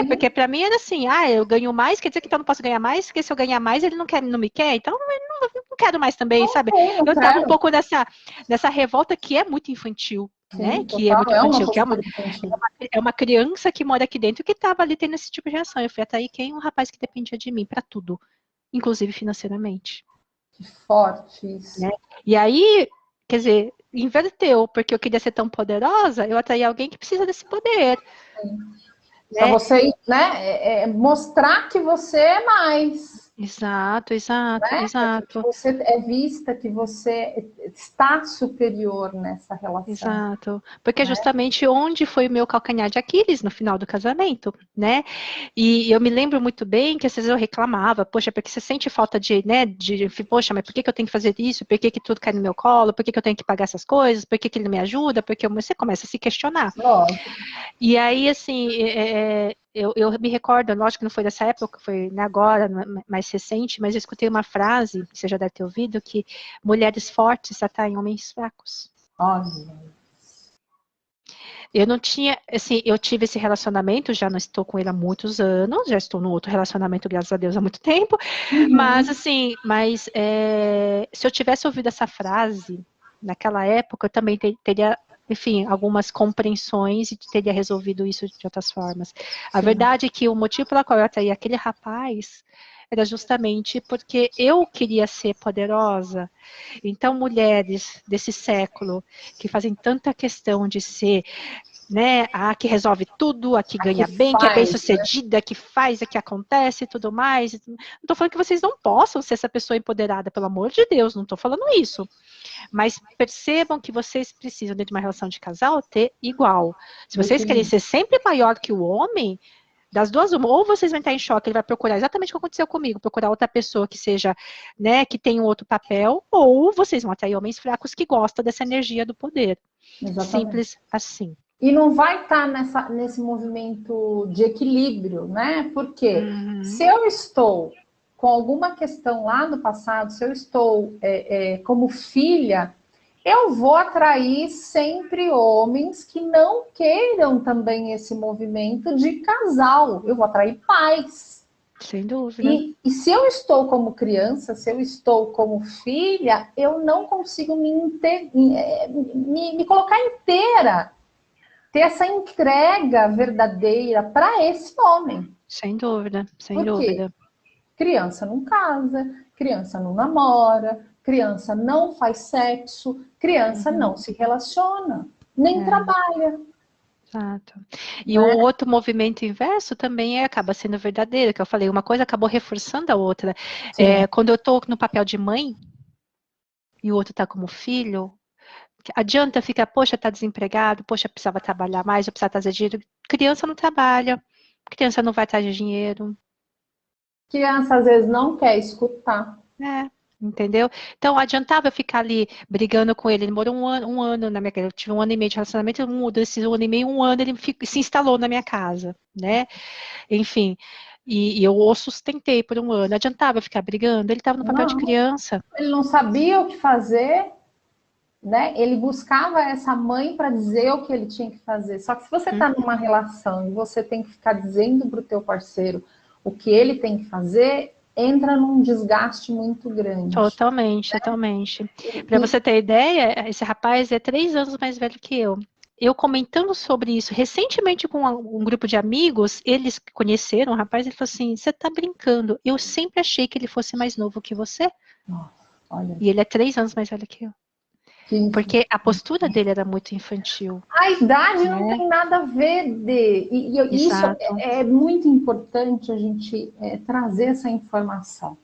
porque sim. para mim era assim, eu ganho mais, quer dizer que então eu não posso ganhar mais, porque se eu ganhar mais ele não me quer, então eu não quero mais também, sabe? Ok, não Eu estava um quero. pouco nessa revolta que é muito infantil, né? Sim, Que é total. muito É uma infantil, que postura infantil. é uma criança que mora aqui dentro que estava ali tendo esse tipo de reação. Eu fui atrair quem? Um rapaz que dependia de mim para tudo, inclusive financeiramente. Que forte Né? isso. E aí, quer dizer, inverteu, porque eu queria ser tão poderosa, eu atraí alguém que precisa desse poder, Para né? você, né, mostrar que você é mais. Exato, exato, Né? Para que exato. você é vista, que você está superior nessa relação. Exato, porque é Né? justamente onde foi o meu calcanhar de Aquiles no final do casamento, né? E eu me lembro muito bem que às vezes eu reclamava, poxa, porque você sente falta poxa, mas por que eu tenho que fazer isso? Por que tudo cai no meu colo? Por que eu tenho que pagar essas coisas? Por que ele não me ajuda? Porque você começa a se questionar. Lógico. E aí, assim, eu me recordo, lógico que não foi dessa época, foi agora, mais recente, mas eu escutei uma frase, que você já deve ter ouvido, que mulheres fortes atraem homens fracos. Olha. Eu não tinha, assim, eu tive esse relacionamento, já não estou com ele há muitos anos, já estou no outro relacionamento, graças a Deus, há muito tempo, mas Uhum. assim, se eu tivesse ouvido essa frase naquela época, eu também teria, enfim, algumas compreensões e teria resolvido isso de outras formas. A Sim. verdade é que o motivo pelo qual eu atraí aquele rapaz era justamente porque eu queria ser poderosa. Então, mulheres desse século que fazem tanta questão de ser né, a que resolve tudo, a que ganha bem, que é bem sucedida, que faz, a que acontece e tudo mais. Não estou falando que vocês não possam ser essa pessoa empoderada, pelo amor de Deus, não estou falando isso. Mas percebam que vocês precisam, dentro de uma relação de casal, ter igual. Se vocês querem ser sempre maior que o homem, das duas uma, ou vocês vão estar em choque, ele vai procurar exatamente o que aconteceu comigo, procurar outra pessoa que seja, né, que tenha um outro papel, ou vocês vão atrair homens fracos que gostam dessa energia do poder. Exatamente. Simples assim. E não vai estar nesse movimento de equilíbrio, né? Porque se eu estou com alguma questão lá no passado, se eu estou como filha, eu vou atrair sempre homens que não queiram também esse movimento de casal. Eu vou atrair pais. Sem dúvida. E se eu estou como criança, se eu estou como filha, eu não consigo me colocar inteira. Ter essa entrega verdadeira para esse homem. Sem dúvida, sem dúvida. Criança não casa, criança não namora, criança não faz sexo, criança não se relaciona, nem trabalha. Exato. E o outro movimento inverso também acaba sendo verdadeiro, que eu falei, uma coisa acabou reforçando a outra. Quando eu estou no papel de mãe, e o outro está como filho, adianta ficar, poxa, tá desempregado, poxa, precisava trabalhar mais, eu precisava trazer dinheiro. Criança não trabalha, criança não vai trazer dinheiro. Criança, às vezes, não quer escutar. Entendeu? Então, adiantava eu ficar ali brigando com ele. Ele morou um ano na minha casa. Eu tive 1 ano e meio de relacionamento, desses 1 ano e meio, 1 ano, ele se instalou na minha casa, né? Enfim, e eu o sustentei por 1 ano. Adiantava eu ficar brigando? Ele estava no papel de criança. Ele não sabia o que fazer, né? Ele buscava essa mãe para dizer o que ele tinha que fazer. Só que se você está numa relação e você tem que ficar dizendo para o teu parceiro o que ele tem que fazer, entra num desgaste muito grande. Totalmente, totalmente. Para você ter ideia, esse rapaz é 3 anos mais velho que eu. Eu comentando sobre isso recentemente com um grupo de amigos, eles conheceram o rapaz, ele falou assim, você tá brincando, eu sempre achei que ele fosse mais novo que você. Nossa, olha. E ele é 3 anos mais velho que eu. Porque a postura dele era muito infantil. A idade não tem nada a ver isso é muito importante a gente trazer essa informação.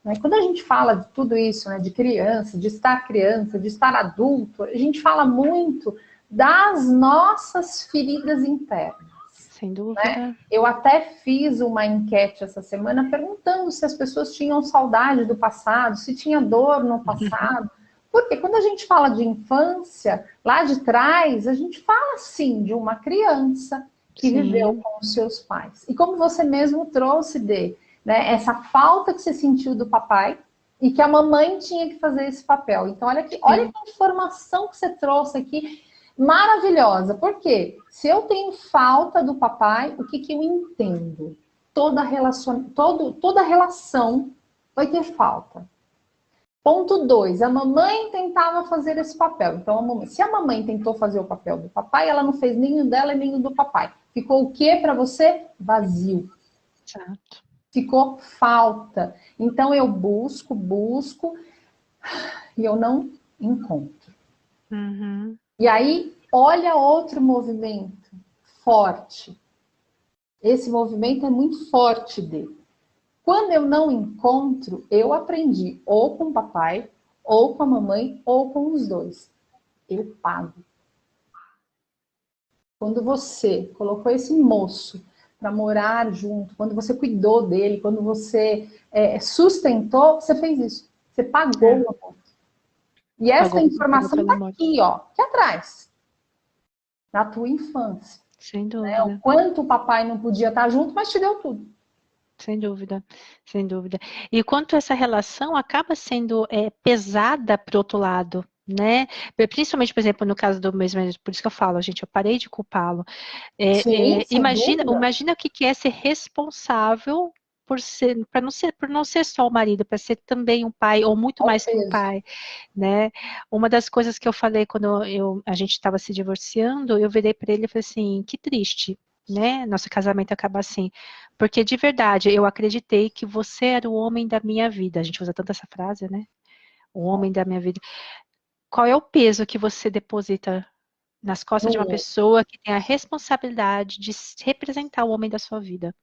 Né? Quando a gente fala de tudo isso, né, de criança, de estar adulto, a gente fala muito das nossas feridas internas. Sem dúvida. Né? Eu até fiz uma enquete essa semana perguntando se as pessoas tinham saudade do passado, se tinha dor no passado. Porque quando a gente fala de infância, lá de trás, a gente fala, sim, de uma criança que viveu com os seus pais. E como você mesmo trouxe, né, essa falta que você sentiu do papai e que a mamãe tinha que fazer esse papel. Então, olha que informação que você trouxe aqui, maravilhosa. Por quê? Se eu tenho falta do papai, o que eu entendo? Toda relação vai ter falta. Ponto 2, a mamãe tentava fazer esse papel. Então, se a mamãe tentou fazer o papel do papai, ela não fez nem o dela e nem o do papai. Ficou o quê para você? Vazio. Exato. Ficou falta. Então, eu busco e eu não encontro. E aí, olha outro movimento forte. Esse movimento é muito forte dele. Quando eu não encontro, eu aprendi ou com o papai, ou com a mamãe, ou com os dois. Eu pago. Quando você colocou esse moço para morar junto, quando você cuidou dele, quando você sustentou, você fez isso. Você pagou o amor. E essa informação está aqui, ó, aqui atrás. Na tua infância. Sem dúvida. O quanto o papai não podia estar junto, mas te deu tudo. Sem dúvida, sem dúvida. E quanto essa relação acaba sendo pesada para o outro lado, né? Principalmente, por exemplo, no caso do meu ex-marido, por isso que eu falo, gente, eu parei de culpá-lo. Imagina o que é ser responsável por não ser só o marido, para ser também um pai, ou muito mais que um pai, né? Uma das coisas que eu falei quando a gente estava se divorciando, eu virei para ele e falei assim, que triste, né? Nosso casamento acaba assim. Porque de verdade, eu acreditei que você era o homem da minha vida. A gente usa tanto essa frase, né? O homem da minha vida. Qual é o peso que você deposita nas costas de uma pessoa que tem a responsabilidade de representar o homem da sua vida.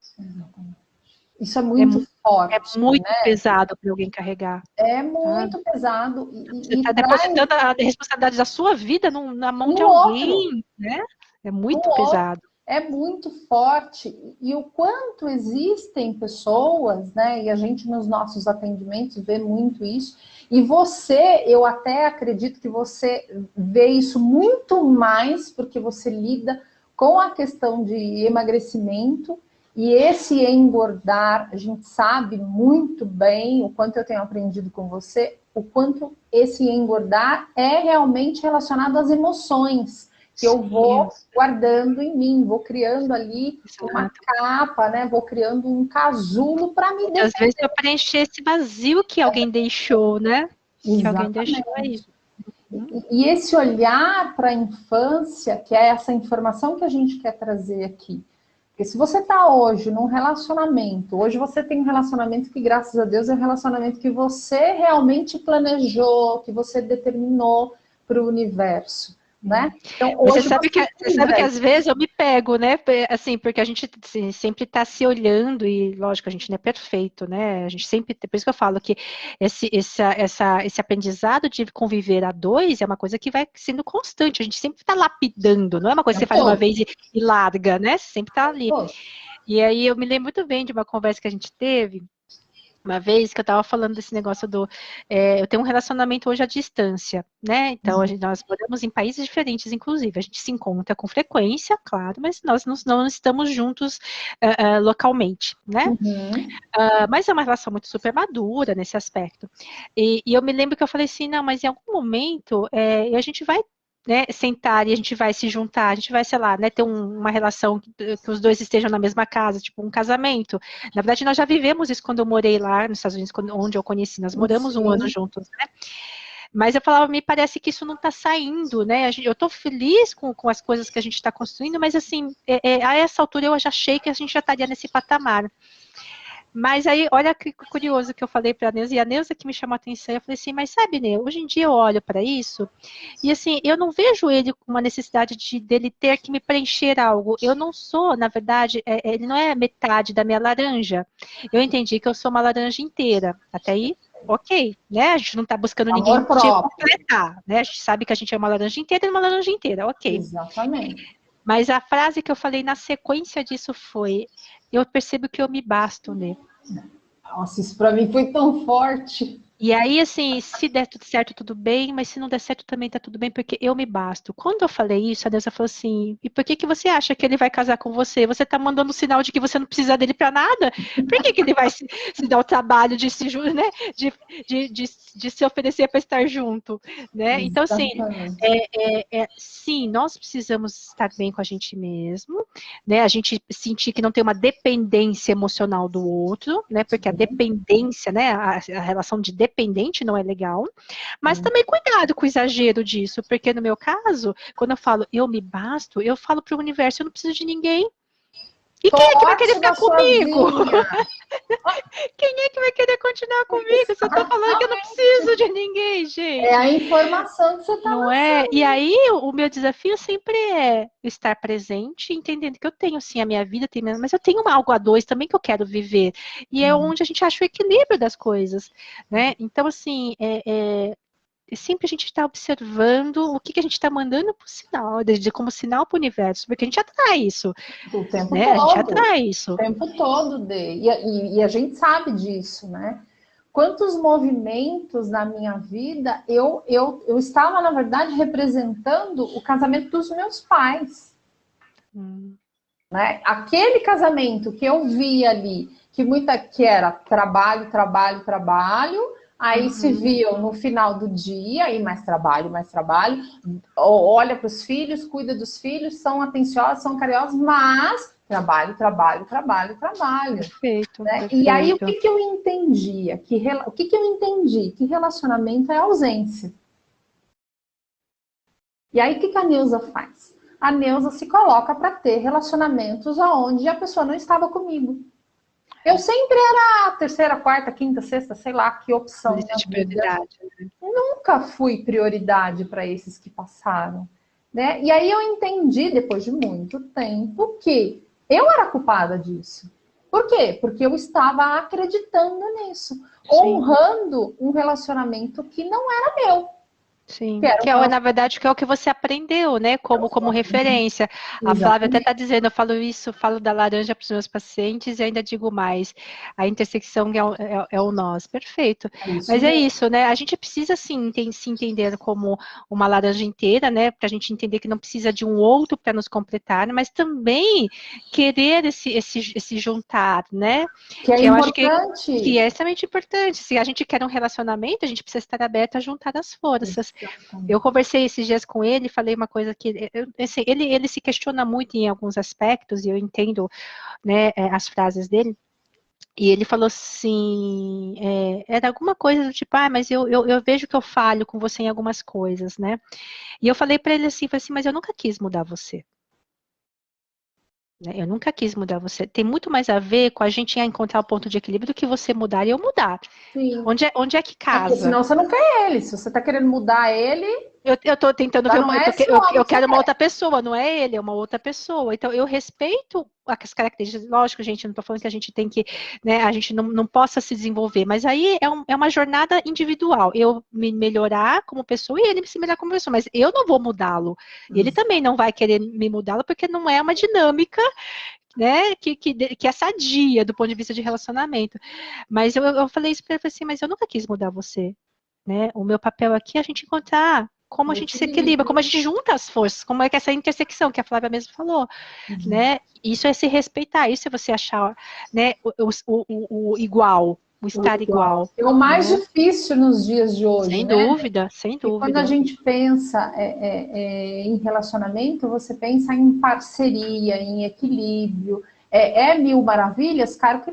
Isso é muito forte. É muito pesado para alguém carregar. É muito pesado. Você está depositando a responsabilidade da sua vida na mão de alguém, né? É muito pesado. É muito forte. E o quanto existem pessoas, né? E a gente nos nossos atendimentos vê muito isso. E você, eu até acredito que você vê isso muito mais porque você lida com a questão de emagrecimento. E esse engordar, a gente sabe muito bem o quanto eu tenho aprendido com você, o quanto esse engordar é realmente relacionado às emoções que eu vou guardando em mim, vou criando ali uma capa, né? Vou criando um casulo para me defender. Às vezes para preencher esse vazio que alguém deixou, né? Exatamente. Que alguém deixou aí. E esse olhar para a infância, que é essa informação que a gente quer trazer aqui. Porque se você está hoje num relacionamento, hoje você tem um relacionamento que, graças a Deus, é um relacionamento que você realmente planejou, que você determinou para o universo. Né? Então, hoje você sabe que às vezes eu me pego, né? Assim, porque a gente assim, sempre está se olhando e, lógico, a gente não é perfeito, né? A gente sempre, por isso que eu falo que esse aprendizado de conviver a dois é uma coisa que vai sendo constante. A gente sempre está lapidando, não é uma coisa que você faz uma vez e larga, né? Você sempre está ali. E aí eu me lembro muito bem de uma conversa que a gente teve. Uma vez que eu estava falando desse negócio eu tenho um relacionamento hoje à distância, né? Então, nós moramos em países diferentes, inclusive. A gente se encontra com frequência, claro, mas nós não estamos juntos localmente, né? Mas é uma relação muito super madura nesse aspecto. E eu me lembro que eu falei assim, não, mas em algum momento a gente vai, né, sentar e a gente vai se juntar, a gente vai, sei lá, né, ter uma relação que os dois estejam na mesma casa, tipo um casamento. Na verdade, nós já vivemos isso quando eu morei lá nos Estados Unidos, onde eu conheci, nós moramos um ano juntos, né? Mas eu falava, me parece que isso não está saindo, né? Eu estou feliz com as coisas que a gente está construindo, mas assim, a essa altura eu já achei que a gente já estaria nesse patamar. Mas aí, olha que curioso que eu falei para a Neuza, e a Neuza que me chamou a atenção, eu falei assim, mas sabe, Neu, hoje em dia eu olho para isso, e assim, eu não vejo ele com uma necessidade dele ter que me preencher algo. Eu não sou, na verdade, ele não é metade da minha laranja. Eu entendi que eu sou uma laranja inteira. Até aí, ok, né? A gente não está buscando ninguém te completar, né? A gente sabe que a gente é uma laranja inteira e uma laranja inteira, ok. Exatamente. Mas a frase que eu falei na sequência disso foi, eu percebo que eu me basto, né? Nossa, isso para mim foi tão forte. E aí, assim, se der tudo certo, tudo bem, mas se não der certo também tá tudo bem, porque eu me basto. Quando eu falei isso, a Neuza falou assim, e por que você acha que ele vai casar com você? Você tá mandando um sinal de que você não precisa dele para nada? Por que ele vai se dar o trabalho de se, né, de se oferecer para estar junto, né? Então, assim, sim, nós precisamos estar bem com a gente mesmo, né? A gente sentir que não tem uma dependência emocional do outro, né? Porque a dependência, né, a relação de dependente não é legal, mas também cuidado com o exagero disso, porque no meu caso, quando eu falo eu me basto, eu falo para o universo, eu não preciso de ninguém. E quem é que vai querer ficar comigo? Quem é que vai querer continuar comigo? Você está falando que eu não preciso de ninguém, gente. É a informação que você está não é? E aí, o meu desafio sempre é estar presente, entendendo que eu tenho, sim, a minha vida, mas eu tenho algo a dois também que eu quero viver. E é onde a gente acha o equilíbrio das coisas, né? Então, assim, sempre a gente está observando o que a gente está mandando para o sinal, como sinal para o universo, porque a gente atrai isso. O tempo né? todo. A gente atrai isso. O tempo todo, e a gente sabe disso, né? Quantos movimentos na minha vida eu estava, na verdade, representando o casamento dos meus pais. Né? Aquele casamento que eu vi ali, que era trabalho, trabalho, trabalho, aí se viam no final do dia, aí mais trabalho, olha para os filhos, cuida dos filhos, são atenciosos, são carinhosos, mas trabalho, trabalho, trabalho, trabalho. Perfeito, né? perfeito. E aí o que eu entendia? O que eu entendi? Que relacionamento é ausência. E aí o que a Neuza faz? A Neuza se coloca para ter relacionamentos onde a pessoa não estava comigo. Eu sempre era a terceira, quarta, quinta, sexta, sei lá que opção. Lista de prioridade. Nunca fui prioridade para esses que passaram. né? E aí eu entendi, depois de muito tempo, que eu era culpada disso. Por quê? Porque eu estava acreditando nisso, Sim. honrando um relacionamento que não era meu. Sim, Que era um que é, na relacionamento. verdade, que é o que você aprendeu, né, como referência. A Flávia até está Exatamente. dizendo, eu falo isso, falo da laranja para os meus pacientes e ainda digo mais, a intersecção é o nós, perfeito. É isso Mas é mesmo. isso, né, a gente precisa, sim, se entender como uma laranja inteira, né, para a gente entender que não precisa de um outro para nos completar, mas também querer esse juntar, né, Que é que eu acho que importante. é extremamente importante. Se a gente quer um relacionamento, a gente precisa estar aberto a juntar as forças. Eu Exatamente. conversei esses dias com ele, falei uma coisa que assim, ele se questiona muito em alguns aspectos, e eu entendo, né, as frases dele, e ele falou assim, era alguma coisa do tipo, mas eu vejo que eu falho com você em algumas coisas, né? E eu falei assim, mas eu nunca quis mudar você. Né? Eu nunca quis mudar você. Tem muito mais a ver com a gente encontrar o ponto de equilíbrio do que você mudar e eu mudar. Sim. Onde é que É porque casa? senão você não quer ele. Se você está querendo mudar ele, Eu tô tentando já ver não é esse o homem eu que você quero uma quer. outra pessoa, não é ele, é uma outra pessoa. Então, eu respeito as características. Lógico, gente, não tô falando que a gente tem que, né, a gente não possa se desenvolver, mas aí é uma jornada individual. Eu me melhorar como pessoa e ele se melhorar como pessoa, mas eu não vou mudá-lo. Ele também não vai querer me mudá-lo, porque não é uma dinâmica, né, que é sadia do ponto de vista de relacionamento. Mas eu falei isso para ele assim, mas eu nunca quis mudar você. Né? O meu papel aqui é a gente encontrar como a O gente se equilibra, equilíbrio. como a gente junta as forças, como é que essa intersecção que a Flávia mesmo falou, né? Isso é se respeitar, isso é você achar, né, o igual, o O estar igual. igual, É o mais né? difícil nos dias de hoje, Sem né? dúvida, sem E quando a dúvida. gente pensa em relacionamento, você pensa em parceria, em equilíbrio. É mil maravilhas? Claro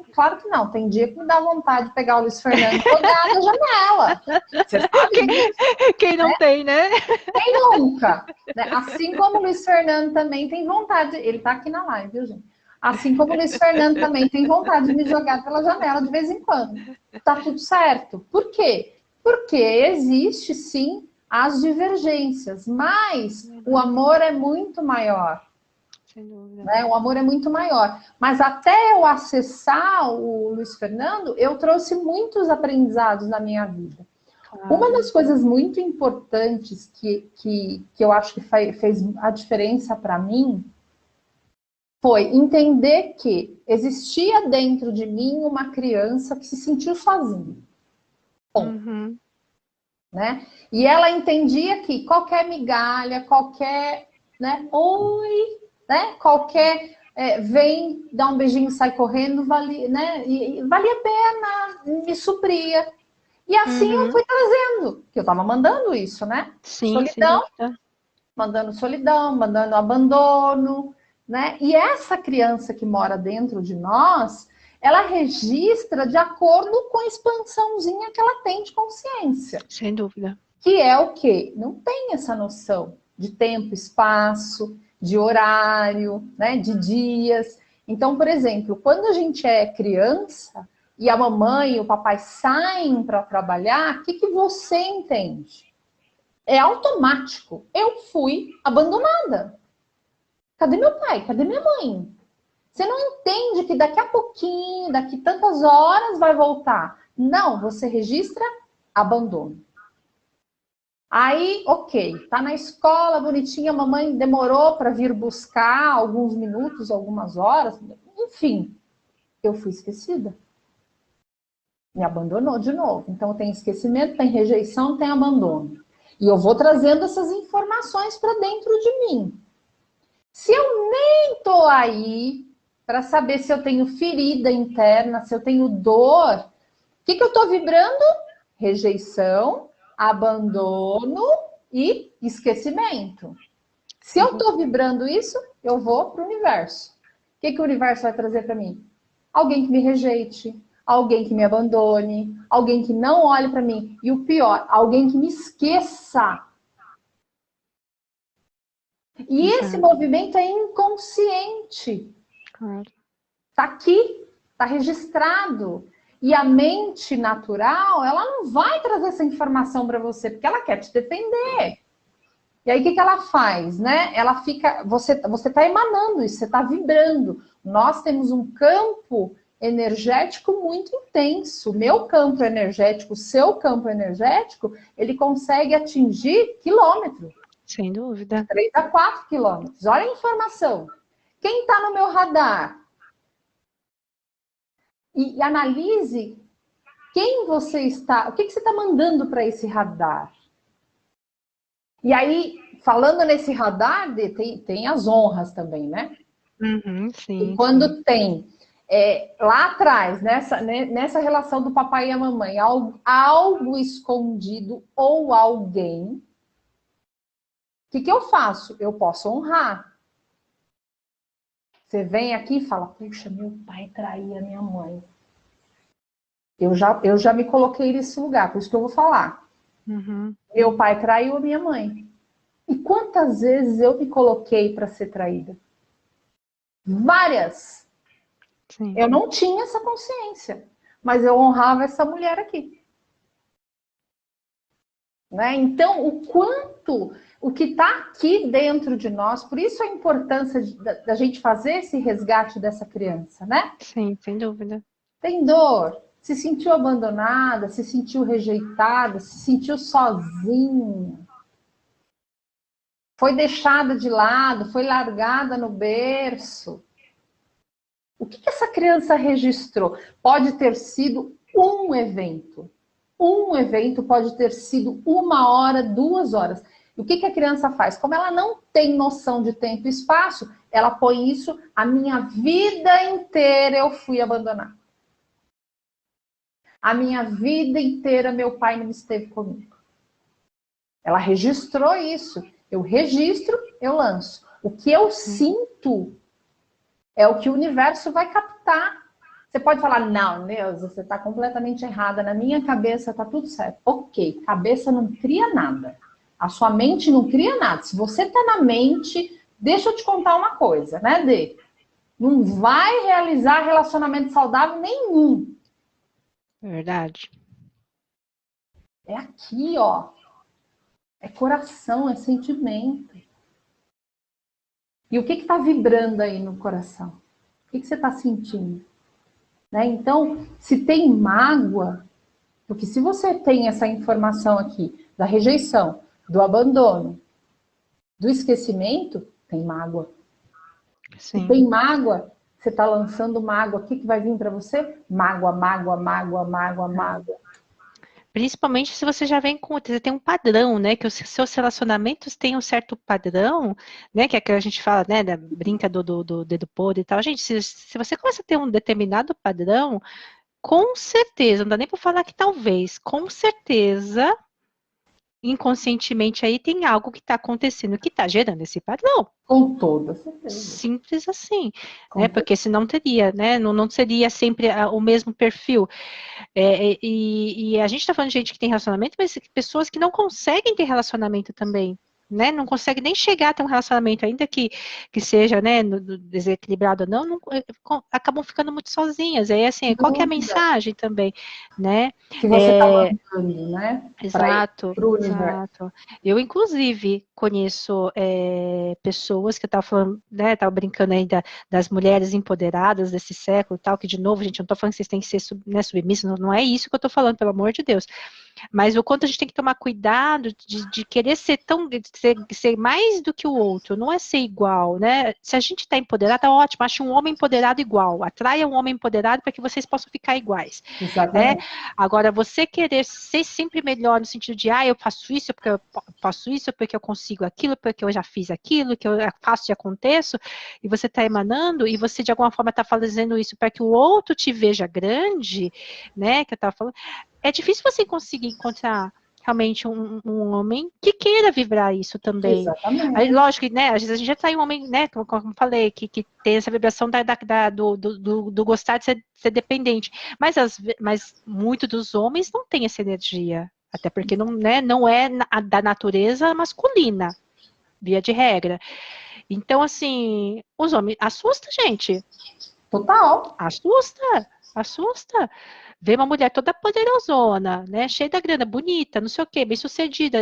que não. Tem dia que me dá vontade de pegar o Luiz Fernando e jogar da janela. Você sabe disso? Quem não tem, né? Quem nunca? Né? Assim como o Luiz Fernando também tem vontade. Ele está aqui na live, viu, gente? Assim como o Luiz Fernando também tem vontade de me jogar pela janela de vez em quando. Tá tudo certo. Por quê? Porque existe sim as divergências, mas o amor é muito maior. Sem dúvida. Né? O amor é muito maior. Mas até eu acessar o Luiz Fernando, eu trouxe muitos aprendizados na minha vida. Uma Claro. das coisas muito importantes que eu acho que fez a diferença para mim foi entender que existia dentro de mim uma criança que se sentiu sozinha. Bom, Uhum. né? E ela entendia que qualquer migalha, qualquer, né? Oi, né? Qualquer vem, dá um beijinho, sai correndo, né? E valia a pena, me supria. E assim eu Uhum. fui trazendo, que eu estava mandando isso, né? Sim, sem Solidão, dúvida. mandando abandono, né? E essa criança que mora dentro de nós, ela registra de acordo com a expansãozinha que ela tem de consciência. Sem dúvida. Que é o quê? Não tem essa noção de tempo, espaço, de horário, né? De dias. Então, por exemplo, quando a gente é criança e a mamãe e o papai saem para trabalhar, o que você entende? É automático. Eu fui abandonada. Cadê meu pai? Cadê minha mãe? Você não entende que daqui a pouquinho, daqui tantas horas vai voltar. Não, você registra abandono. Aí, ok, tá na escola, bonitinha, a mamãe demorou para vir buscar alguns minutos, algumas horas, enfim, eu fui esquecida. Me abandonou de novo. Então tem esquecimento, tem rejeição, tem abandono. E eu vou trazendo essas informações para dentro de mim. Se eu nem tô aí para saber se eu tenho ferida interna, se eu tenho dor, o que eu estou vibrando? Rejeição, abandono e esquecimento. Se Sem eu estou dúvida. vibrando isso, eu vou para o universo. O que o universo vai trazer para mim? Alguém que me rejeite, alguém que me abandone, alguém que não olhe para mim. E o pior, alguém que me esqueça. E esse Exato. movimento é inconsciente. Claro. Está aqui, está registrado. E a mente natural, ela não vai trazer essa informação para você, porque ela quer te defender. E aí, o que que ela faz, né? Ela fica, você está emanando isso, você está vibrando. Nós temos um campo energético muito intenso. Meu campo energético, o seu campo energético, ele consegue atingir quilômetros. Sem dúvida. 3 a 4 quilômetros. Olha a informação. Quem está no meu radar? E analise quem você está, o que que você está mandando para esse radar. E aí, falando nesse radar, tem as honras também, né? Uhum, E sim, quando sim. tem lá atrás, nessa relação do papai e a mamãe, algo escondido ou alguém, o que que eu faço? Eu posso honrar. Você vem aqui e fala, puxa, meu pai traía minha mãe. Eu já me coloquei nesse lugar, por isso que eu vou falar. Uhum. Meu pai traiu a minha mãe. E quantas vezes eu me coloquei para ser traída? Várias. Sim. Eu não tinha essa consciência, mas eu honrava essa mulher aqui. Né? Então, o que está aqui dentro de nós, por isso a importância da gente fazer esse resgate dessa criança, né? Sim, sem dúvida. Tem dor, se sentiu abandonada, se sentiu rejeitada, se sentiu sozinha, foi deixada de lado, foi largada no berço. O que essa criança registrou? Pode ter sido um evento. Um evento pode ter sido 1 hora, 2 horas. E o que a criança faz? Como ela não tem noção de tempo e espaço, ela põe isso, a minha vida inteira eu fui abandonada. A minha vida inteira meu pai não esteve comigo. Ela registrou isso. Eu registro, eu lanço. O que eu sinto é o que o universo vai captar. Você pode falar, não, Neuza, você está completamente errada. Na minha cabeça está tudo certo. Ok, cabeça não cria nada. A sua mente não cria nada. Se você está na mente, deixa eu te contar uma coisa, né, Dê? Não vai realizar relacionamento saudável nenhum. Verdade. É aqui, ó. É coração, é sentimento. E o que está vibrando aí no coração? O que você está sentindo? Né? Então, se tem mágoa, porque se você tem essa informação aqui da rejeição, do abandono, do esquecimento, tem mágoa. Se Sim. tem mágoa, você está lançando mágoa, o que vai vir para você? Mágoa, mágoa, mágoa, mágoa, mágoa. Principalmente se você já vem com, você tem um padrão, né? Que os seus relacionamentos têm um certo padrão, né? Que é que a gente fala, né? Da brinca do dedo podre e tal. Gente, se você começa a ter um determinado padrão, com certeza, não dá nem para falar que talvez, com certeza, inconscientemente aí tem algo que está acontecendo que está gerando esse padrão. Com toda certeza. Simples assim, né? Porque senão teria, né? Não seria sempre o mesmo perfil. E a gente está falando de gente que tem relacionamento, mas pessoas que não conseguem ter relacionamento também, né? Não conseguem nem chegar a ter um relacionamento, ainda que seja, né, desequilibrado ou não, acabam ficando muito sozinhas. Aí, assim, qual que é a mensagem também, né? Que você está mandando, né? Exato, Para o universo. exato. Eu, inclusive, conheço pessoas que eu estava falando, né, estava brincando aí das mulheres empoderadas desse século e tal, que, de novo, gente, eu não estou falando que vocês têm que ser submissas, não é isso que eu estou falando, pelo amor de Deus. Mas o quanto a gente tem que tomar cuidado de querer ser ser mais do que o outro, não é ser igual, né? Se a gente está empoderado, tá ótimo, ache um homem empoderado igual, atraia um homem empoderado para que vocês possam ficar iguais. Exatamente. Né? Agora, você querer ser sempre melhor no sentido de, eu faço isso porque eu posso isso, porque eu consigo aquilo, porque eu já fiz aquilo, que eu faço e aconteço, e você está emanando, e você de alguma forma está fazendo isso para que o outro te veja grande, né? Que eu estava falando. É difícil você conseguir encontrar realmente um homem que queira vibrar isso também. Exatamente. Aí, lógico que, né, às vezes a gente já tá em um homem, né, como falei, que tem essa vibração do gostar de ser dependente. Mas muitos dos homens não têm essa energia. Até porque não é da natureza masculina, via de regra. Então, assim, os homens assusta, gente. Total. Assusta. vê uma mulher toda poderosona, né, cheia da grana, bonita, não sei o quê, bem-sucedida,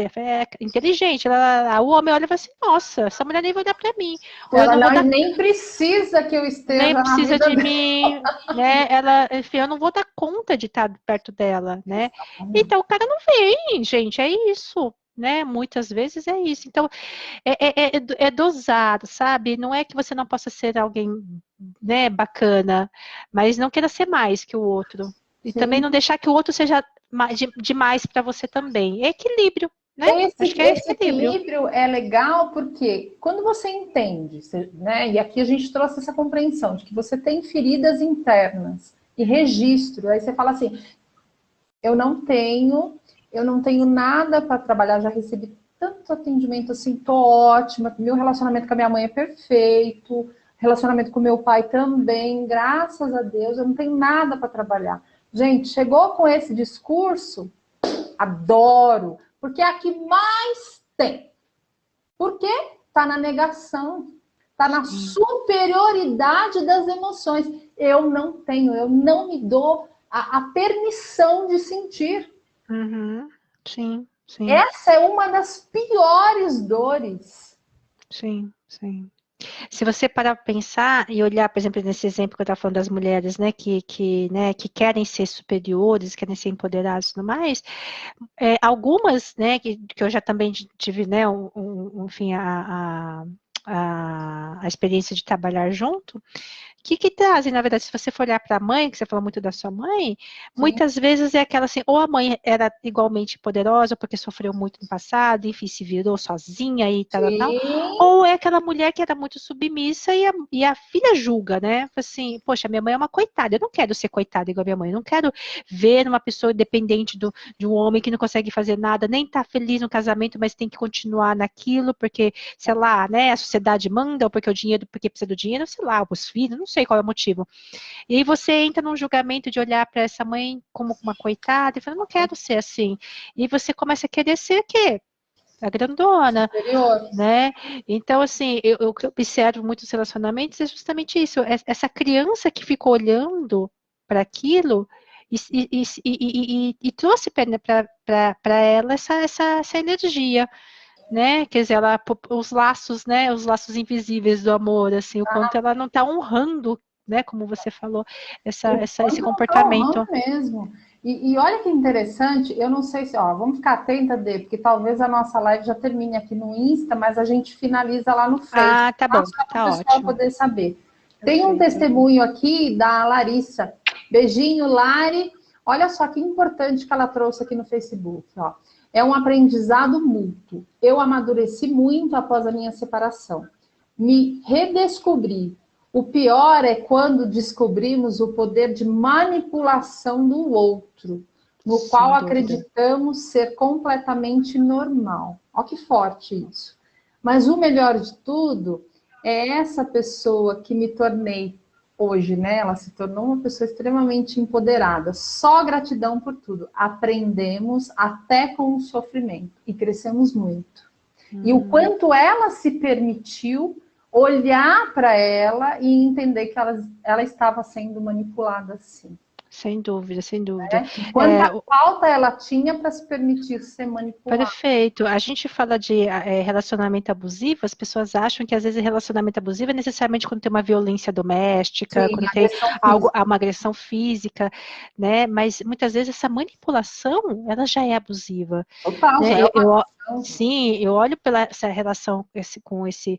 inteligente, o homem olha e fala assim, nossa, essa mulher nem vai olhar para mim, ou eu Ela não vou dar, nem precisa que eu nem esteja na precisa vida de dela. mim, né, enfim, eu não vou dar conta de estar perto dela, né, Exatamente. então o cara não vem, gente, é isso, né, muitas vezes é isso, então é dosado, sabe, não é que você não possa ser alguém, né, bacana, mas não queira ser mais que o outro, e também Sim. não deixar que o outro seja demais para você também. É equilíbrio, né? Acho que é Esse equilíbrio. equilíbrio é legal porque quando você entende, né, e aqui a gente trouxe essa compreensão de que você tem feridas internas e registro, aí você fala assim, eu não tenho, eu não tenho nada para trabalhar, já recebi tanto atendimento assim, tô ótima, meu relacionamento com a minha mãe é perfeito, relacionamento com meu pai também, graças a Deus, eu não tenho nada para trabalhar. Gente, chegou com esse discurso, adoro, porque é a que mais tem. Por quê? Está na negação, está na Sim. superioridade das emoções. Eu não tenho, eu não me dou a permissão de sentir. Uhum. Sim, sim, Essa é uma das piores dores. sim, sim. Se você parar para pensar e olhar, por exemplo, nesse exemplo que eu estava falando das mulheres, né, né, que querem ser superiores, querem ser empoderadas e tudo mais, algumas, né, que eu já também tive, né, enfim, a experiência de trabalhar junto, que trazem, na verdade, se você for olhar para a mãe, que você falou muito da sua mãe, Sim, muitas vezes é aquela assim, ou a mãe era igualmente poderosa, porque sofreu muito no passado, enfim, se virou sozinha e tal, sim. ou é aquela mulher que era muito submissa e a filha julga, né? Assim, poxa, minha mãe é uma coitada, eu não quero ser coitada igual a minha mãe, eu não quero ver uma pessoa dependente de um homem que não consegue fazer nada, nem tá feliz no casamento, mas tem que continuar naquilo, porque, sei lá, né, a sociedade manda, ou porque o dinheiro, porque precisa do dinheiro, sei lá, os filhos, não sei qual é o motivo. E aí você entra num julgamento de olhar para essa mãe como uma coitada e fala, não quero ser assim. E você começa a querer ser o quê? A grandona, Superior. né? Então, assim, eu observo muitos relacionamentos, é justamente isso, essa criança que ficou olhando para aquilo e trouxe para ela essa energia, né? Quer dizer, os laços, né? Os laços invisíveis do amor, assim, o quanto ela não está honrando, né? Como você falou, O esse quanto não está honrando comportamento. mesmo. E olha que interessante, eu não sei se, ó, vamos ficar atenta, Dê, porque talvez a nossa live já termine aqui no Insta, mas a gente finaliza lá no Face, Ah, tá tá? bom, Só para o tá pessoal ótimo. poder saber. Tem um Perfeito. testemunho aqui da Larissa. Beijinho, Lari. Olha só que importante que ela trouxe aqui no Facebook, ó. É um aprendizado mútuo. Eu amadureci muito após a minha separação. Me redescobri. O pior é quando descobrimos o poder de manipulação do outro, no qual Sem dúvida. acreditamos ser completamente normal. Olha que forte isso. Mas o melhor de tudo é essa pessoa que me tornei hoje, né? Ela se tornou uma pessoa extremamente empoderada. Só gratidão por tudo. Aprendemos até com o sofrimento e crescemos muito. E o quanto ela se permitiu olhar para ela e entender que ela estava sendo manipulada assim. Sem dúvida, sem dúvida. Quanta falta ela tinha para se permitir ser manipulada. Perfeito. A gente fala de relacionamento abusivo, as pessoas acham que às vezes relacionamento abusivo é necessariamente quando tem uma violência doméstica, Sim, quando tem agressão algo, física. uma agressão física, né? Mas muitas vezes essa manipulação, ela já é abusiva, Total, já né? é uma agressão. Sim, eu olho pela essa relação com esse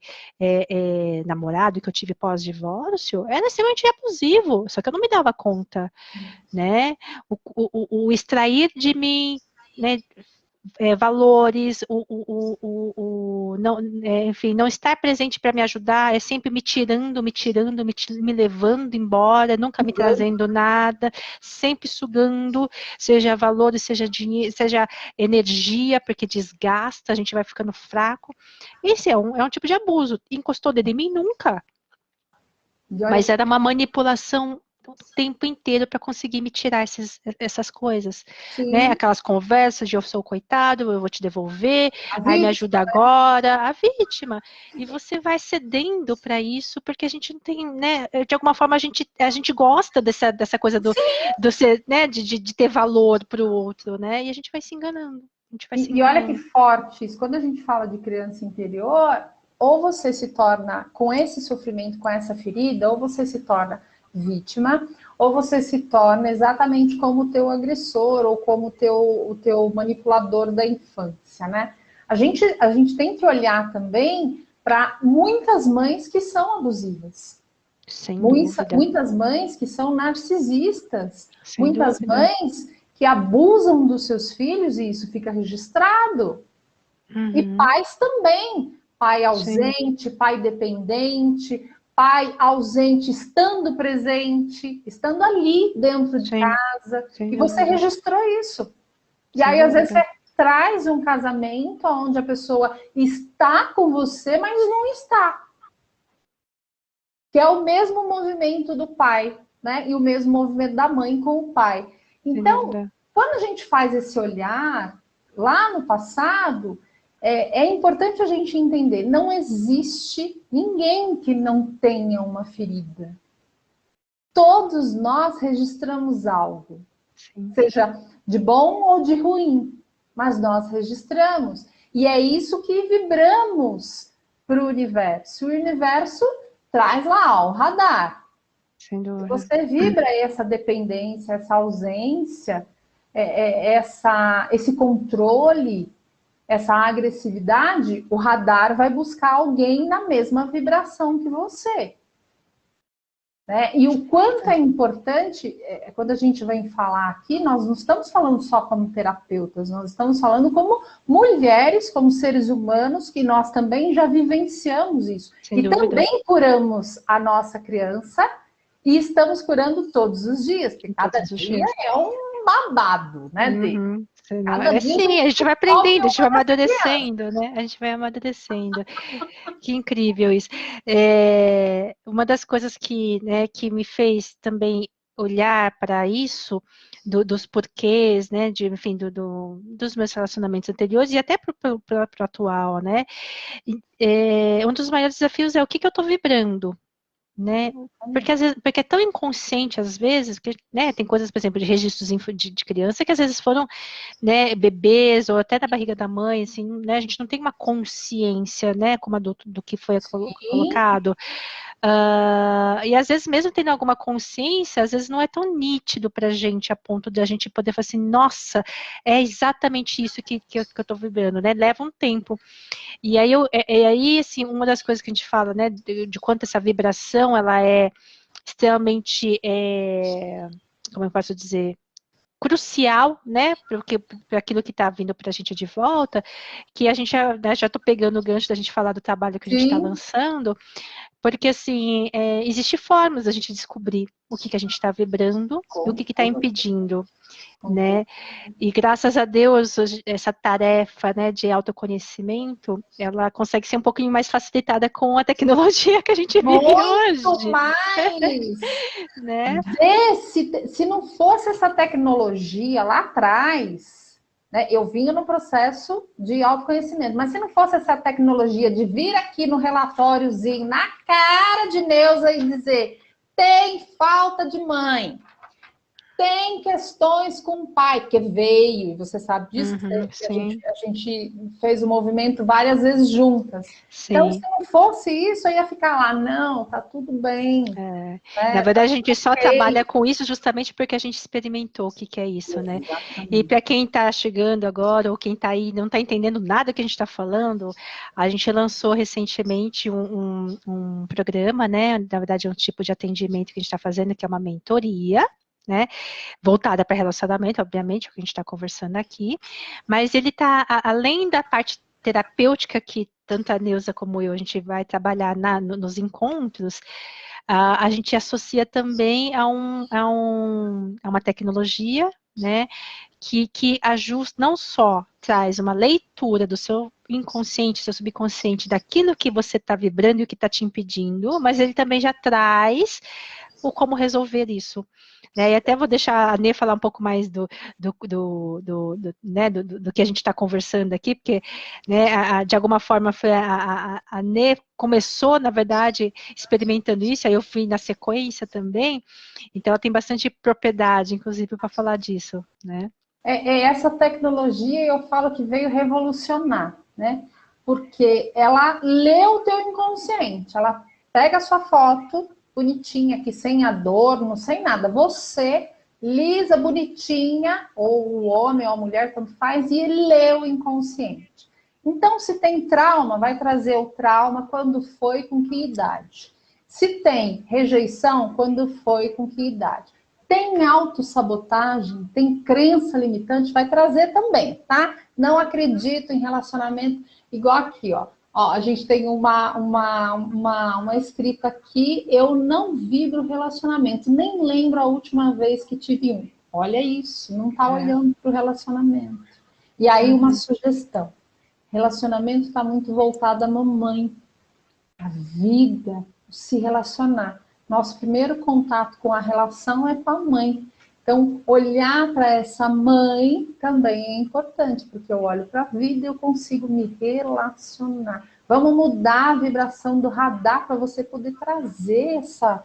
namorado que eu tive pós-divórcio, era extremamente abusivo, só que eu não me dava conta, né? O extrair de mim, né, valores, não, enfim, não estar presente para me ajudar, é sempre me levando embora, nunca me trazendo nada, sempre sugando, seja valores, seja dinheiro, seja energia, porque desgasta, a gente vai ficando fraco. Esse é um tipo de abuso. Encostou dele em mim? Nunca. E olha Mas que era uma manipulação o tempo inteiro para conseguir me tirar essas coisas, Sim. né? Aquelas conversas de eu sou o coitado, eu vou te devolver, aí me ajuda né? agora, a vítima. E você vai cedendo para isso, porque a gente não tem, né? De alguma forma a gente gosta dessa coisa do ser, né? De ter valor para o outro, né? E a gente vai se enganando. A gente vai se E olha que enganando. forte isso. Quando a gente fala de criança interior, ou você se torna com esse sofrimento, com essa ferida, ou você se torna vítima, ou você se torna exatamente como o teu agressor, ou como o teu manipulador da infância, né? A gente tem que olhar também para muitas mães que são abusivas. Sem dúvida. Muitas mães que são narcisistas, Sem muitas dúvida. mães que abusam dos seus filhos e isso fica registrado. E pais também, pai ausente, pai dependente, pai ausente estando presente, estando ali dentro de casa, sem e você dúvida. registrou isso. E Sem aí, às vezes, dúvida. você traz um casamento onde a pessoa está com você, mas não está. Que é o mesmo movimento do pai, né? E o mesmo movimento da mãe com o pai. Sem Então, dúvida. quando a gente faz esse olhar lá no passado, é importante a gente entender: não existe ninguém que não tenha uma ferida. Todos nós registramos algo, Sim. seja de bom ou de ruim, mas nós registramos. E é isso que vibramos para o universo. O universo traz lá ó, o radar. Sem dúvida. Você vibra essa dependência, essa ausência, esse controle, essa agressividade, o radar vai buscar alguém na mesma vibração que você. Né? E o quanto é importante, quando a gente vem falar aqui, nós não estamos falando só como terapeutas, nós estamos falando como mulheres, como seres humanos, que nós também já vivenciamos isso. Sem e dúvida. também curamos a nossa criança e estamos curando todos os dias, porque cada dia é um babado, né, Uhum. Cada dia Sim, a gente vai aprendendo, a gente vai amadurecendo, criança. né? A gente vai amadurecendo. Que incrível isso. Uma das coisas né, que me fez também olhar para isso, dos porquês, né, enfim, dos meus relacionamentos anteriores e até para o atual, né? Um dos maiores desafios é o que eu estou vibrando. Né? Porque às vezes, porque é tão inconsciente às vezes, que, né, tem coisas, por exemplo, de registros de criança que às vezes foram, né, bebês ou até da barriga da mãe, assim, né, a gente não tem uma consciência, né, como adulto do que foi colocado. E às vezes mesmo tendo alguma consciência, às vezes não é tão nítido pra gente a ponto de a gente poder falar assim, nossa, é exatamente isso que eu tô vibrando, né? Leva um tempo. E aí, assim, uma das coisas que a gente fala, né, de quanto essa vibração, ela é extremamente, como eu posso dizer, crucial, né, para aquilo que está vindo para a gente de volta, que a gente já estou pegando o gancho da gente falar do trabalho que a gente está lançando, porque, assim, existe formas da gente descobrir o que a gente está vibrando e o que está impedindo, né? E graças a Deus, essa tarefa, né, de autoconhecimento, ela consegue ser um pouquinho mais facilitada com a tecnologia que a gente vive hoje. Muito mais! Né? Se não fosse essa tecnologia lá atrás, né, eu vinha no processo de autoconhecimento, mas se não fosse essa tecnologia de vir aqui no relatóriozinho, na cara de Neuza e dizer, tem falta de mãe, tem questões com o pai, porque veio, e você sabe disso, que a gente fez o movimento várias vezes juntas. Sim. Então, se não fosse isso, eu ia ficar lá, não, tá tudo bem. Né? Na verdade, a gente só trabalha com isso justamente porque a gente experimentou o que é isso, né? Exatamente. E para quem está chegando agora, ou quem está aí não está entendendo nada que a gente está falando, a gente lançou recentemente um programa, né? Na verdade, é um tipo de atendimento que a gente está fazendo, que é uma mentoria, né, voltada para relacionamento, obviamente, o que a gente está conversando aqui, mas ele está, além da parte terapêutica que tanto a Neuza como eu, a gente vai trabalhar nos encontros, a gente associa também a uma tecnologia, né, que ajusta, não só traz uma leitura do seu inconsciente, seu subconsciente, daquilo que você está vibrando e o que está te impedindo, mas ele também já traz o como resolver isso. Né? E até vou deixar a Nê falar um pouco mais né, do que a gente está conversando aqui, porque, né, de alguma forma foi a Nê começou, na verdade, experimentando isso, aí eu fui na sequência também, então ela tem bastante propriedade, inclusive, para falar disso, né? Essa tecnologia, eu falo que veio revolucionar, né? Porque ela lê o teu inconsciente, ela pega a sua foto bonitinha aqui, sem adorno, sem nada. Você, lisa, bonitinha, ou o homem ou a mulher, tanto faz, e ele lê o inconsciente. Então, se tem trauma, vai trazer o trauma quando foi, com que idade. Se tem rejeição, quando foi, com que idade. Tem autossabotagem, tem crença limitante, vai trazer também, tá? Não acredito em relacionamento igual aqui, ó. Ó, a gente tem uma escrita aqui, eu não vibro relacionamento, nem lembro a última vez que tive um. Olha isso, não tá olhando para o relacionamento. E aí uma sugestão, relacionamento está muito voltado à mamãe, à vida, se relacionar. Nosso primeiro contato com a relação é com a mãe. Então, olhar para essa mãe também é importante, porque eu olho para a vida e eu consigo me relacionar. Vamos mudar a vibração do radar para você poder trazer essa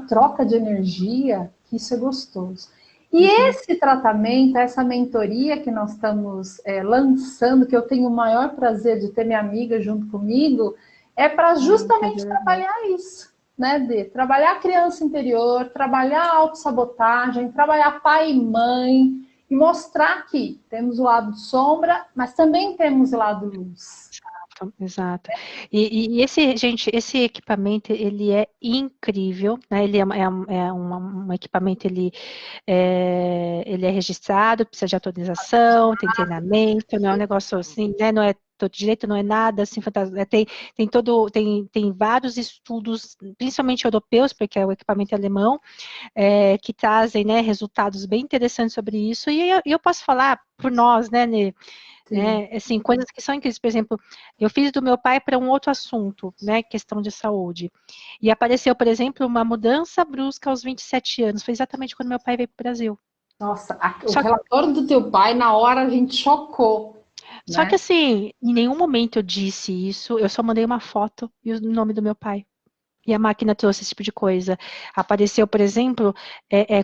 troca de energia, que isso é gostoso. E esse tratamento, essa mentoria que nós estamos lançando, que eu tenho o maior prazer de ter minha amiga junto comigo, é para justamente trabalhar isso, né, Dê? Trabalhar a criança interior, trabalhar a autossabotagem, trabalhar pai e mãe, e mostrar que temos o lado sombra, mas também temos o lado luz. Exato. E esse, gente, esse equipamento, ele é incrível, né? Ele um equipamento, ele é registrado, precisa de autorização, tem treinamento, não é um negócio assim, né? Não é todo direito, não é nada assim fantástico. Tem vários estudos, principalmente europeus, porque é o equipamento alemão, que trazem, né, resultados bem interessantes sobre isso, e eu posso falar por nós, né, assim, coisas que são incríveis. Por exemplo, eu fiz do meu pai para um outro assunto, né, questão de saúde, e apareceu, por exemplo, uma mudança brusca aos 27 anos, foi exatamente quando meu pai veio para o Brasil. Nossa, o relatório do teu pai, na hora a gente chocou. Só que assim, em nenhum momento eu disse isso, eu só mandei uma foto e o nome do meu pai. E a máquina trouxe esse tipo de coisa. Apareceu, por exemplo,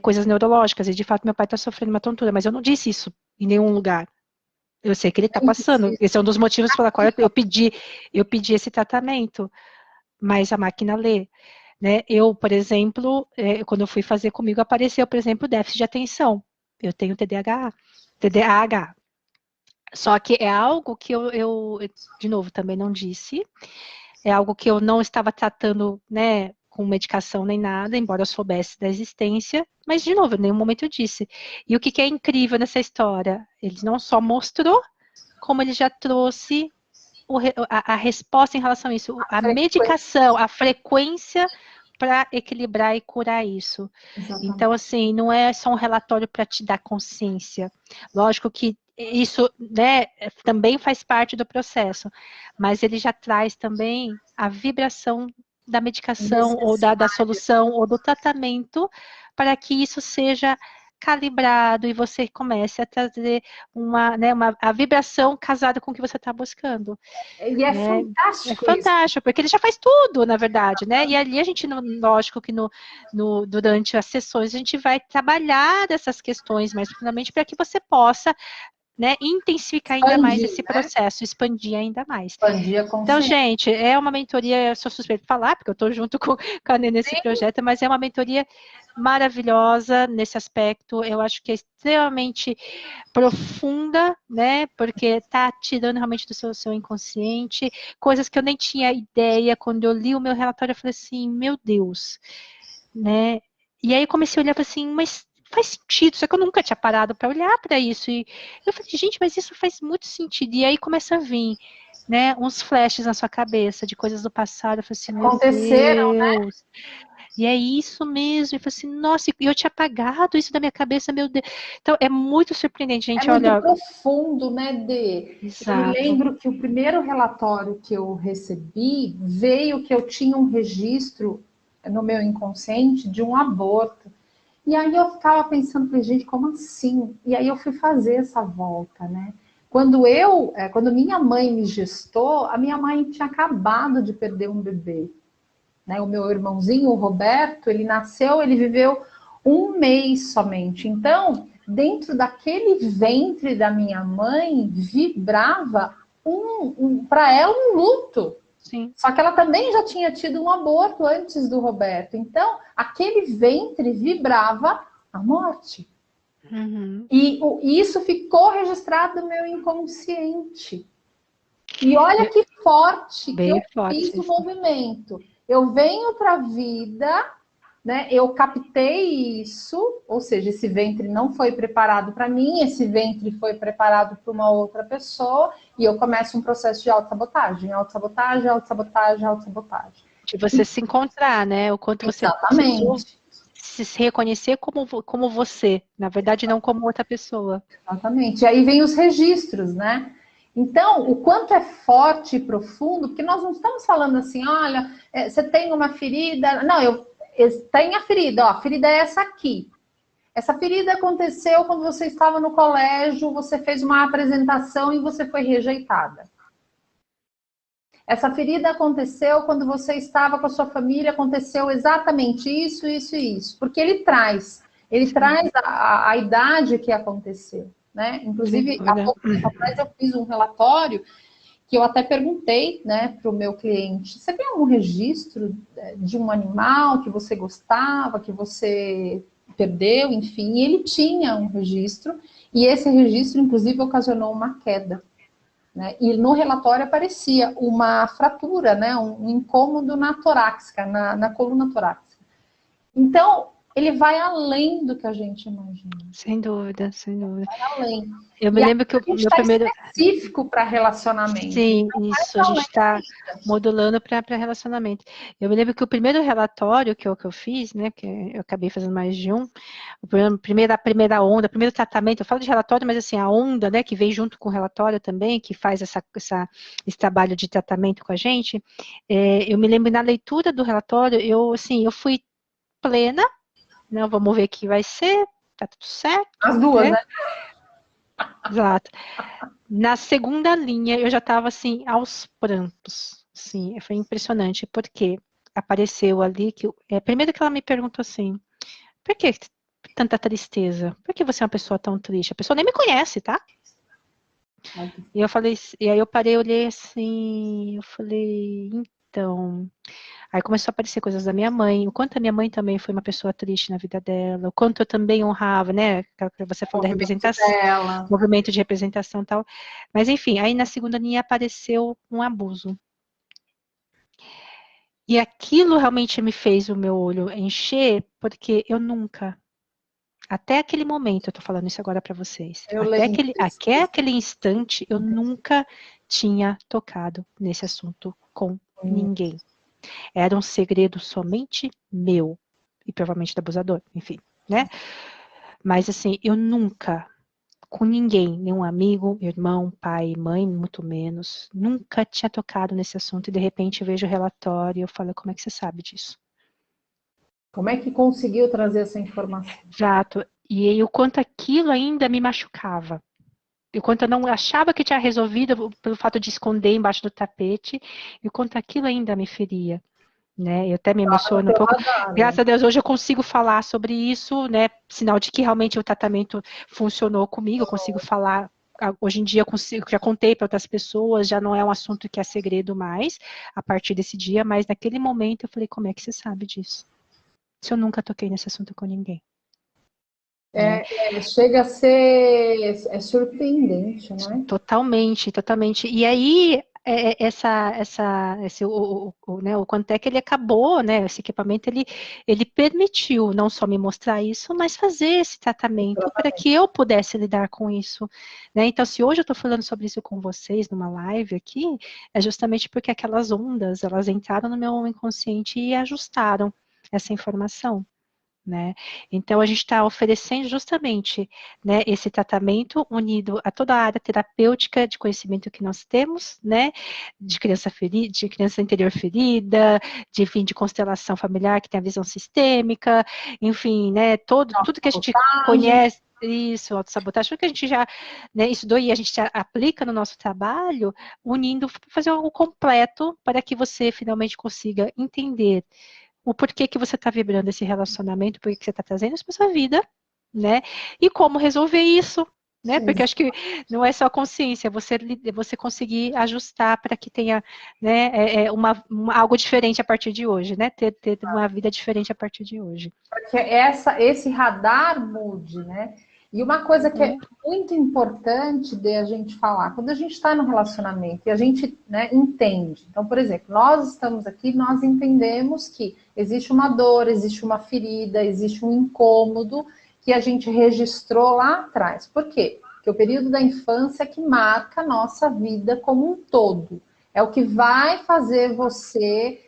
coisas neurológicas, e de fato meu pai está sofrendo uma tontura, mas eu não disse isso em nenhum lugar. Eu sei que ele está passando. Esse é um dos motivos pela qual eu pedi esse tratamento. Mas a máquina lê. Né? Eu, por exemplo, quando eu fui fazer comigo, apareceu, por exemplo, déficit de atenção. Eu tenho TDAH. Só que é algo que eu, de novo, também não disse. É algo que eu não estava tratando, né, com medicação nem nada, embora eu soubesse da existência, mas, de novo, em nenhum momento eu disse. E o que é incrível nessa história? Ele não só mostrou, como ele já trouxe a resposta em relação a isso, a medicação, a frequência para equilibrar e curar isso. Exatamente. Então, assim, não é só um relatório para te dar consciência. Lógico que isso, né, também faz parte do processo, mas ele já traz também a vibração da medicação ou da solução ou do tratamento para que isso seja calibrado e você comece a trazer a vibração casada com o que você está buscando. E é fantástico. É fantástico, porque ele já faz tudo, na verdade, né? E ali a gente, lógico que durante as sessões a gente vai trabalhar dessas questões mais profundamente para que você possa, né, intensificar ainda mais esse processo, expandir ainda mais. Expandir a consciência. Então, gente, é uma mentoria, eu sou suspeita de falar, porque eu estou junto com a Nê nesse projeto, mas é uma mentoria maravilhosa nesse aspecto, eu acho que é extremamente profunda, né, porque está tirando realmente do seu inconsciente, coisas que eu nem tinha ideia, quando eu li o meu relatório, eu falei assim, meu Deus, né, e aí eu comecei a olhar assim, mas faz sentido, só que eu nunca tinha parado para olhar para isso, e eu falei, gente, mas isso faz muito sentido, e aí começa a vir, né, uns flashes na sua cabeça de coisas do passado, eu falei assim, meu Deus, e é isso mesmo. E falei assim, nossa, e eu tinha apagado isso da minha cabeça, meu Deus. Então, é muito surpreendente, gente. É muito profundo, né, Dê? Exato. Eu me lembro que o primeiro relatório que eu recebi veio que eu tinha um registro no meu inconsciente de um aborto. E aí eu ficava pensando, falei, gente, como assim? E aí eu fui fazer essa volta, né? Quando minha mãe me gestou, a minha mãe tinha acabado de perder um bebê, né? O meu irmãozinho, o Roberto, ele nasceu, ele viveu 1 mês somente. Então, dentro daquele ventre da minha mãe, vibrava para ela um luto. Sim. Só que ela também já tinha tido um aborto antes do Roberto. Então, aquele ventre vibrava a morte. Uhum. E isso ficou registrado no meu inconsciente. E olha que forte que eu Bem forte fiz o isso. movimento. Eu venho para a vida, né? Eu captei isso, ou seja, esse ventre não foi preparado para mim, esse ventre foi preparado para uma outra pessoa, e eu começo um processo de autossabotagem, autossabotagem, autossabotagem, autossabotagem. De você se encontrar, né? O quanto você precisou Exatamente. se reconhecer como você, na verdade, não como outra pessoa. Exatamente. E aí vem os registros, né? Então, o quanto é forte e profundo, porque nós não estamos falando assim, olha, você tem uma ferida. Não, eu tenho a ferida, ó, a ferida é essa aqui. Essa ferida aconteceu quando você estava no colégio, você fez uma apresentação e você foi rejeitada. Essa ferida aconteceu quando você estava com a sua família, aconteceu exatamente isso, isso e isso. Porque ele traz a idade que aconteceu, né? Inclusive, há pouco tempo atrás eu fiz um relatório que eu até perguntei, né, para o meu cliente, você tem algum registro de um animal que você gostava, que você perdeu, enfim, e ele tinha um registro, e esse registro, inclusive, ocasionou uma queda. Né? E no relatório aparecia uma fratura, né? Um incômodo na torácica, na coluna torácica. Então, ele vai além do que a gente imagina. Sem dúvida, sem dúvida. Vai além. Eu me lembro que o meu primeiro... específico para relacionamento. Sim, isso, a gente está modulando para relacionamento. Eu me lembro que o primeiro relatório que eu fiz, né, que eu acabei fazendo mais de um, a primeira onda, o primeiro tratamento, eu falo de relatório, mas assim, a onda, né, que vem junto com o relatório também, que faz esse trabalho de tratamento com a gente, eu me lembro na leitura do relatório, eu fui plena, né, vamos ver o que vai ser, tá tudo certo. As duas, né? Exato. Na segunda linha, eu já estava assim, aos prantos. Sim, foi impressionante, porque apareceu ali que. Primeiro que ela me perguntou assim: por que tanta tristeza? Por que você é uma pessoa tão triste? A pessoa nem me conhece, tá? E eu falei, e aí eu parei, olhei assim, eu falei, então. Aí começou a aparecer coisas da minha mãe, o quanto a minha mãe também foi uma pessoa triste na vida dela, o quanto eu também honrava, né? Você falou da representação, movimento de representação e tal. Mas enfim, aí na segunda linha apareceu um abuso. E aquilo realmente me fez o meu olho encher, porque eu nunca, até aquele momento, eu tô falando isso agora para vocês, até aquele instante, eu nunca tinha tocado nesse assunto com ninguém. Era um segredo somente meu, e provavelmente do abusador, enfim, né? Mas assim, eu nunca, com ninguém, nenhum amigo, irmão, pai, mãe, muito menos, nunca tinha tocado nesse assunto, e de repente eu vejo o relatório e eu falo, como é que você sabe disso? Como é que conseguiu trazer essa informação? Exato. E aí, o quanto aquilo ainda me machucava. E o quanto eu não achava que tinha resolvido pelo fato de esconder embaixo do tapete, e o quanto aquilo ainda me feria. Né? Eu até me emociono um pouco. Graças a Deus, hoje eu consigo falar sobre isso, né? Sinal de que realmente o tratamento funcionou comigo, eu consigo falar. Hoje em dia eu consigo, já contei para outras pessoas, já não é um assunto que é segredo mais, a partir desse dia, mas naquele momento eu falei, como é que você sabe disso? Se eu nunca toquei nesse assunto com ninguém. Chega a ser surpreendente, não é? Totalmente, totalmente. E aí, o quanto é que ele acabou, né? Esse equipamento, ele permitiu não só me mostrar isso, mas fazer esse tratamento para que eu pudesse lidar com isso. Né? Então, se hoje eu estou falando sobre isso com vocês numa live aqui, é justamente porque aquelas ondas, elas entraram no meu inconsciente e ajustaram essa informação. né? Então, a gente está oferecendo justamente, né, esse tratamento unido a toda a área terapêutica de conhecimento que nós temos, né, de criança ferida, de criança interior ferida, de, enfim, de constelação familiar que tem a visão sistêmica, enfim, né, tudo que a gente conhece, isso, autossabotagem, tudo que a gente já, né, estudou e a gente já aplica no nosso trabalho, unindo, fazer algo completo para que você finalmente consiga entender o porquê que você está vibrando esse relacionamento, por que você está trazendo isso para sua vida, né? E como resolver isso, né? Porque acho que não é só consciência, você conseguir ajustar para que tenha, né, algo diferente a partir de hoje, né? Ter uma vida diferente a partir de hoje. Para que esse radar mude, né? E uma coisa que é muito importante de a gente falar, quando a gente está no relacionamento e a gente, né, entende. Então, por exemplo, nós estamos aqui, nós entendemos que existe uma dor, existe uma ferida, existe um incômodo que a gente registrou lá atrás. Por quê? Porque o período da infância é que marca a nossa vida como um todo. É o que vai fazer você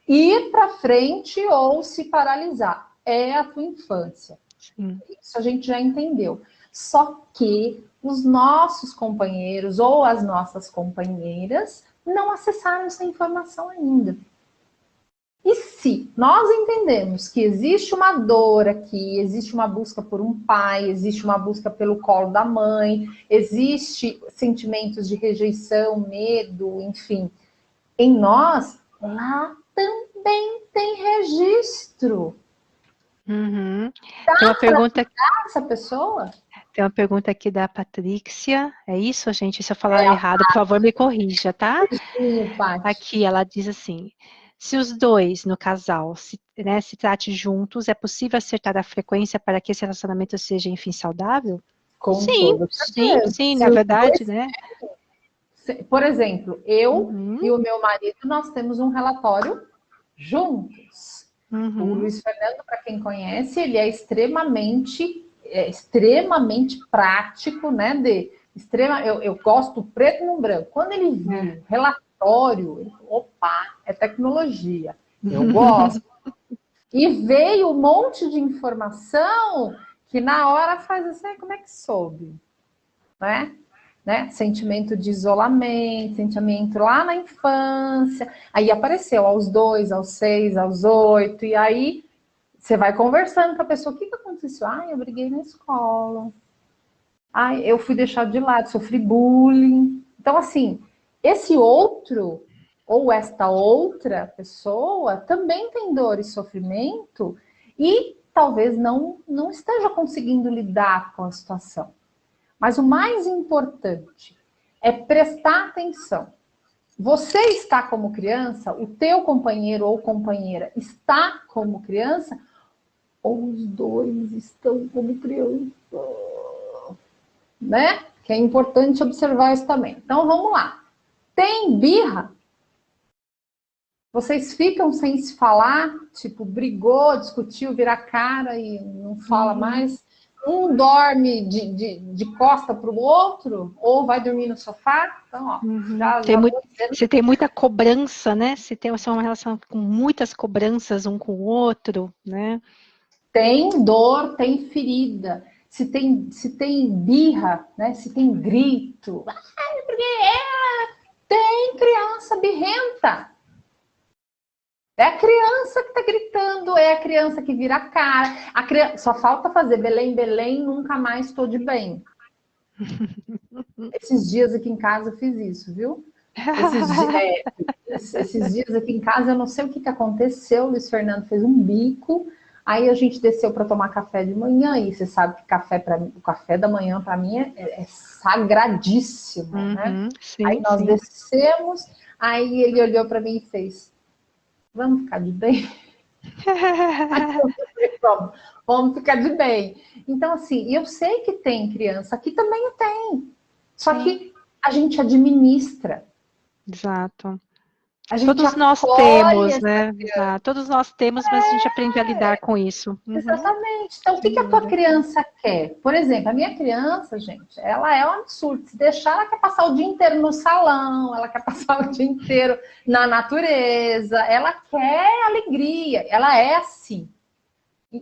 ir para frente ou se paralisar. É a tua infância. Sim. Isso a gente já entendeu. Só que os nossos companheiros ou as nossas companheiras não acessaram essa informação ainda. E se nós entendemos que existe uma dor aqui, existe uma busca por um pai, existe uma busca pelo colo da mãe, existe sentimentos de rejeição, medo, enfim, em nós, lá também tem registro. Uhum. Tem uma pergunta. Essa pessoa? Tem uma pergunta aqui da Patrícia. É isso, gente? Se eu falar errado, por favor, me corrija, tá? Sim, Aqui ela diz assim: se os dois no casal se trate juntos, é possível acertar a frequência para que esse relacionamento seja, enfim, saudável? com Sim, toda sim, certeza. sim, Se na os verdade, dois, né? por exemplo, eu Uhum, e o meu marido, nós temos um relatório juntos. O uhum, Luiz Fernando, para quem conhece, ele é extremamente prático, né? Eu gosto do preto no branco. Quando ele viu relatório, ele falou, opa, é tecnologia. Eu gosto. E veio um monte de informação que na hora faz assim, como é que soube? Né? Sentimento de isolamento, sentimento lá na infância. Aí apareceu aos 2, aos 6, aos 8, e aí você vai conversando com a pessoa, o que aconteceu? Ai, eu briguei na escola. Ai, eu fui deixado de lado, sofri bullying. Então, assim, esse outro ou esta outra pessoa também tem dor e sofrimento e talvez não esteja conseguindo lidar com a situação. Mas o mais importante é prestar atenção. Você está como criança, o teu companheiro ou companheira está como criança, ou os dois estão como criança, né? Que é importante observar isso também. Então vamos lá. Tem birra? Vocês ficam sem se falar, tipo, brigou, discutiu, vira a cara e não fala mais. Um dorme de costa para o outro, ou vai dormir no sofá. Então, ó, se tem muita cobrança, né? Se tem uma relação com muitas cobranças um com o outro, né? Tem dor, tem ferida. Se tem birra, né? Se tem grito. Tem criança birrenta. É a criança que está gritando, é a criança que vira a cara. Só falta fazer Belém, Belém, nunca mais estou de bem. Esses dias aqui em casa eu fiz isso, viu? Esses dias aqui em casa eu não sei o que aconteceu. O Luiz Fernando fez um bico. Aí a gente desceu para tomar café de manhã. E você sabe que o café da manhã para mim é sagradíssimo, né? Sim, aí nós sim. descemos. Aí ele olhou para mim e fez: vamos ficar de bem? Vamos ficar de bem. Então, assim, eu sei que tem criança, aqui também tem. Só que a gente administra. Exato. A gente Todos nós acolhe temos, essa né? criança. Todos nós temos, mas a gente aprende a lidar com isso. Exatamente. Então, o que a tua criança quer? Por exemplo, a minha criança, gente, ela é um absurdo. Se deixar, ela quer passar o dia inteiro no salão, ela quer passar o dia inteiro na natureza, ela quer alegria, ela é assim.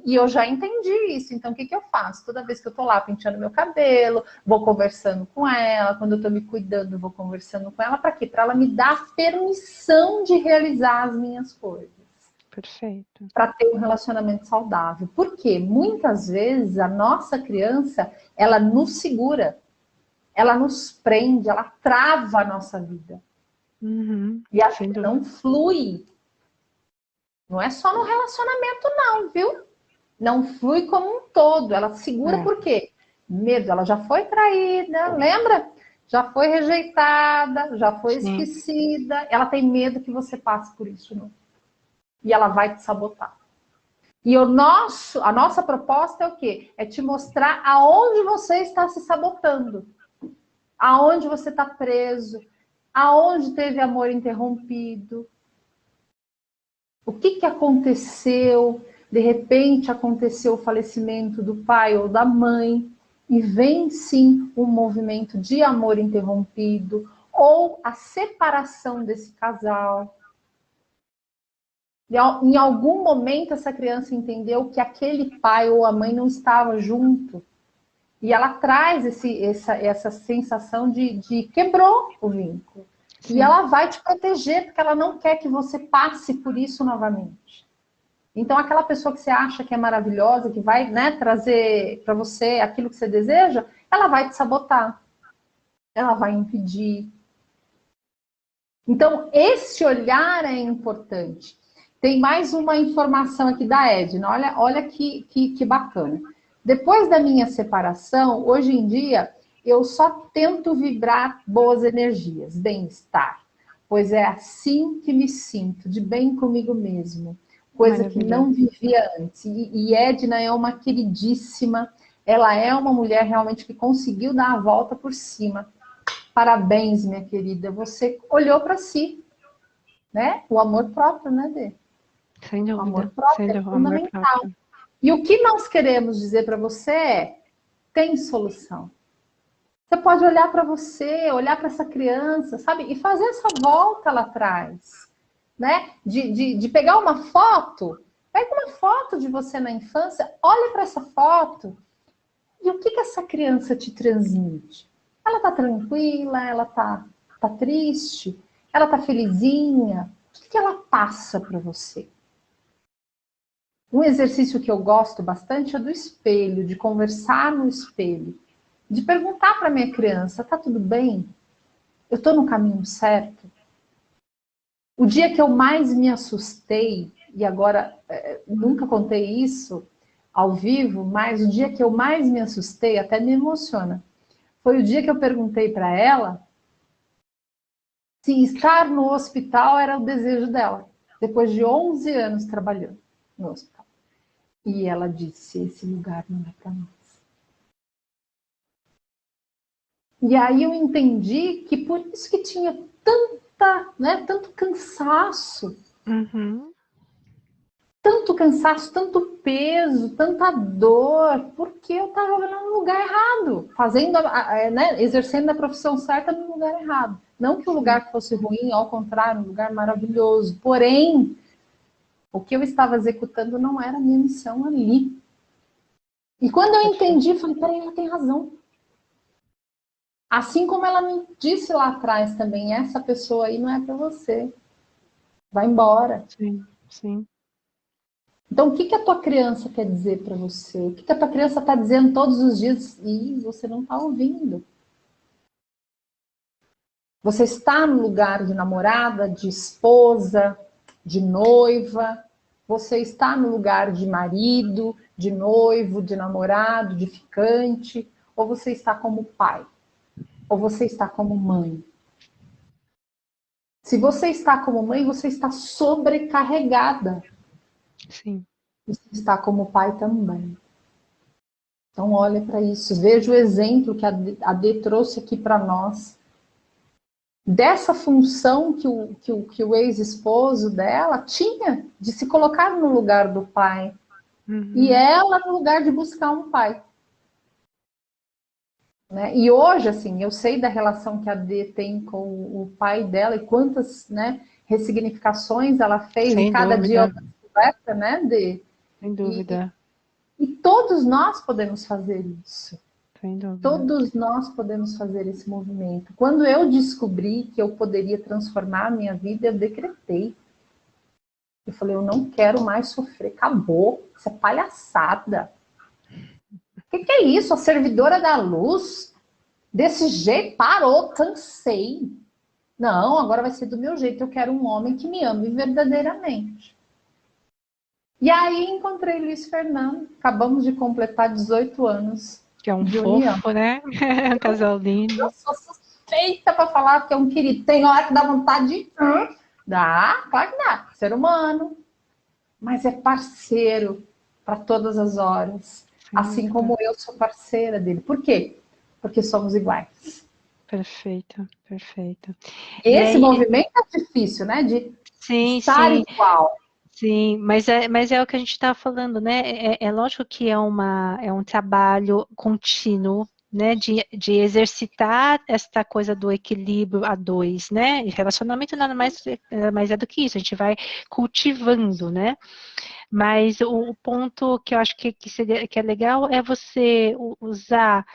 E eu já entendi isso, então o que eu faço? Toda vez que eu tô lá penteando meu cabelo, vou conversando com ela, quando eu tô me cuidando, vou conversando com ela, para quê? Para ela me dar permissão de realizar as minhas coisas. Perfeito. Para ter um relacionamento saudável. Porque muitas vezes a nossa criança, ela nos segura, ela nos prende, ela trava a nossa vida. E a vida não flui. Não é só no relacionamento não, viu? Não flui como um todo. Ela segura por quê? Medo. Ela já foi traída, lembra? Já foi rejeitada, já foi esquecida. Ela tem medo que você passe por isso, não? E ela vai te sabotar. E a nossa proposta é o quê? É te mostrar aonde você está se sabotando. Aonde você está preso. Aonde teve amor interrompido. O que aconteceu? De repente aconteceu o falecimento do pai ou da mãe. E vem sim um movimento de amor interrompido. Ou a separação desse casal. Em algum momento essa criança entendeu que aquele pai ou a mãe não estava junto. E ela traz essa sensação de quebrou o vínculo. Sim. E ela vai te proteger, porque ela não quer que você passe por isso novamente. Então, aquela pessoa que você acha que é maravilhosa, que vai, né, trazer para você aquilo que você deseja, ela vai te sabotar. Ela vai impedir. Então, esse olhar é importante. Tem mais uma informação aqui da Edna. Olha que bacana. Depois da minha separação, hoje em dia, eu só tento vibrar boas energias, bem-estar. Pois é assim que me sinto, de bem comigo mesmo. Coisa que não vivia antes. E Edna é uma queridíssima. Ela é uma mulher realmente que conseguiu dar a volta por cima. Parabéns, minha querida. Você olhou para si. Né? O amor próprio, né, Dê? Sem dúvida. O amor próprio é fundamental. E o que nós queremos dizer para você é, tem solução. Você pode olhar para você, olhar para essa criança, sabe? E fazer essa volta lá atrás. Né? De pegar uma foto, pega uma foto de você na infância, olha para essa foto e o que essa criança te transmite? Ela tá tranquila? Ela tá triste? Ela tá felizinha? O que ela passa para você? Um exercício que eu gosto bastante é do espelho, de conversar no espelho. De perguntar para minha criança, tá tudo bem? Eu tô no caminho certo? O dia que eu mais me assustei, e agora nunca contei isso ao vivo, mas o dia que eu mais me assustei, até me emociona, foi o dia que eu perguntei para ela se estar no hospital era o desejo dela, depois de 11 anos trabalhando no hospital. E ela disse, esse lugar não é para nós. E aí eu entendi que por isso que tinha tanto cansaço. Tanto cansaço, tanto peso, tanta dor, porque eu estava no lugar errado, fazendo, né, exercendo a profissão certa no lugar errado. Não que o lugar fosse ruim, ao contrário, um lugar maravilhoso. Porém, o que eu estava executando não era a minha missão ali. E quando eu entendi, falei, peraí, ela tem razão. Assim como ela me disse lá atrás também, essa pessoa aí não é para você. Vai embora. Sim, sim. Então, o que a tua criança quer dizer para você? O que a tua criança está dizendo todos os dias e você não está ouvindo? Você está no lugar de namorada, de esposa, de noiva? Você está no lugar de marido, de noivo, de namorado, de ficante? Ou você está como pai? Ou você está como mãe? Se você está como mãe, você está sobrecarregada. Sim. Você está como pai também. Então, olha para isso. Veja o exemplo que a Dê trouxe aqui para nós. Dessa função que o ex-esposo dela tinha de se colocar no lugar do pai. E ela no lugar de buscar um pai. Né? E hoje, assim, eu sei da relação que a Dê tem com o pai dela e quantas, né, ressignificações ela fez. Sem e cada dúvida. dia ela descoberta, né, Dê? Sem dúvida. E todos nós podemos fazer isso. Sem dúvida. Todos nós podemos fazer esse movimento. Quando eu descobri que eu poderia transformar a minha vida, eu decretei. Eu falei, eu não quero mais sofrer, acabou, isso é palhaçada. O que é isso? A servidora da luz? Desse jeito, parou, cansei. Não, agora vai ser do meu jeito, eu quero um homem que me ame verdadeiramente. E aí encontrei Luiz Fernando, acabamos de completar 18 anos. Que é um de fofo, união. né? Um casal lindo. Eu sou suspeita para falar que é um querido. Tem hora que dá vontade de... Dá, claro que dá. Ser humano. Mas é parceiro para todas as horas. Assim como eu sou parceira dele. Por quê? Porque somos iguais. Perfeito, perfeito. Esse movimento é difícil, né? De estar igual. Sim, mas é o que a gente está falando, né? É lógico que é um trabalho contínuo, né? De exercitar esta coisa do equilíbrio a dois, né? E relacionamento nada mais é do que isso, a gente vai cultivando, né? Mas o ponto que eu acho que é legal é você usar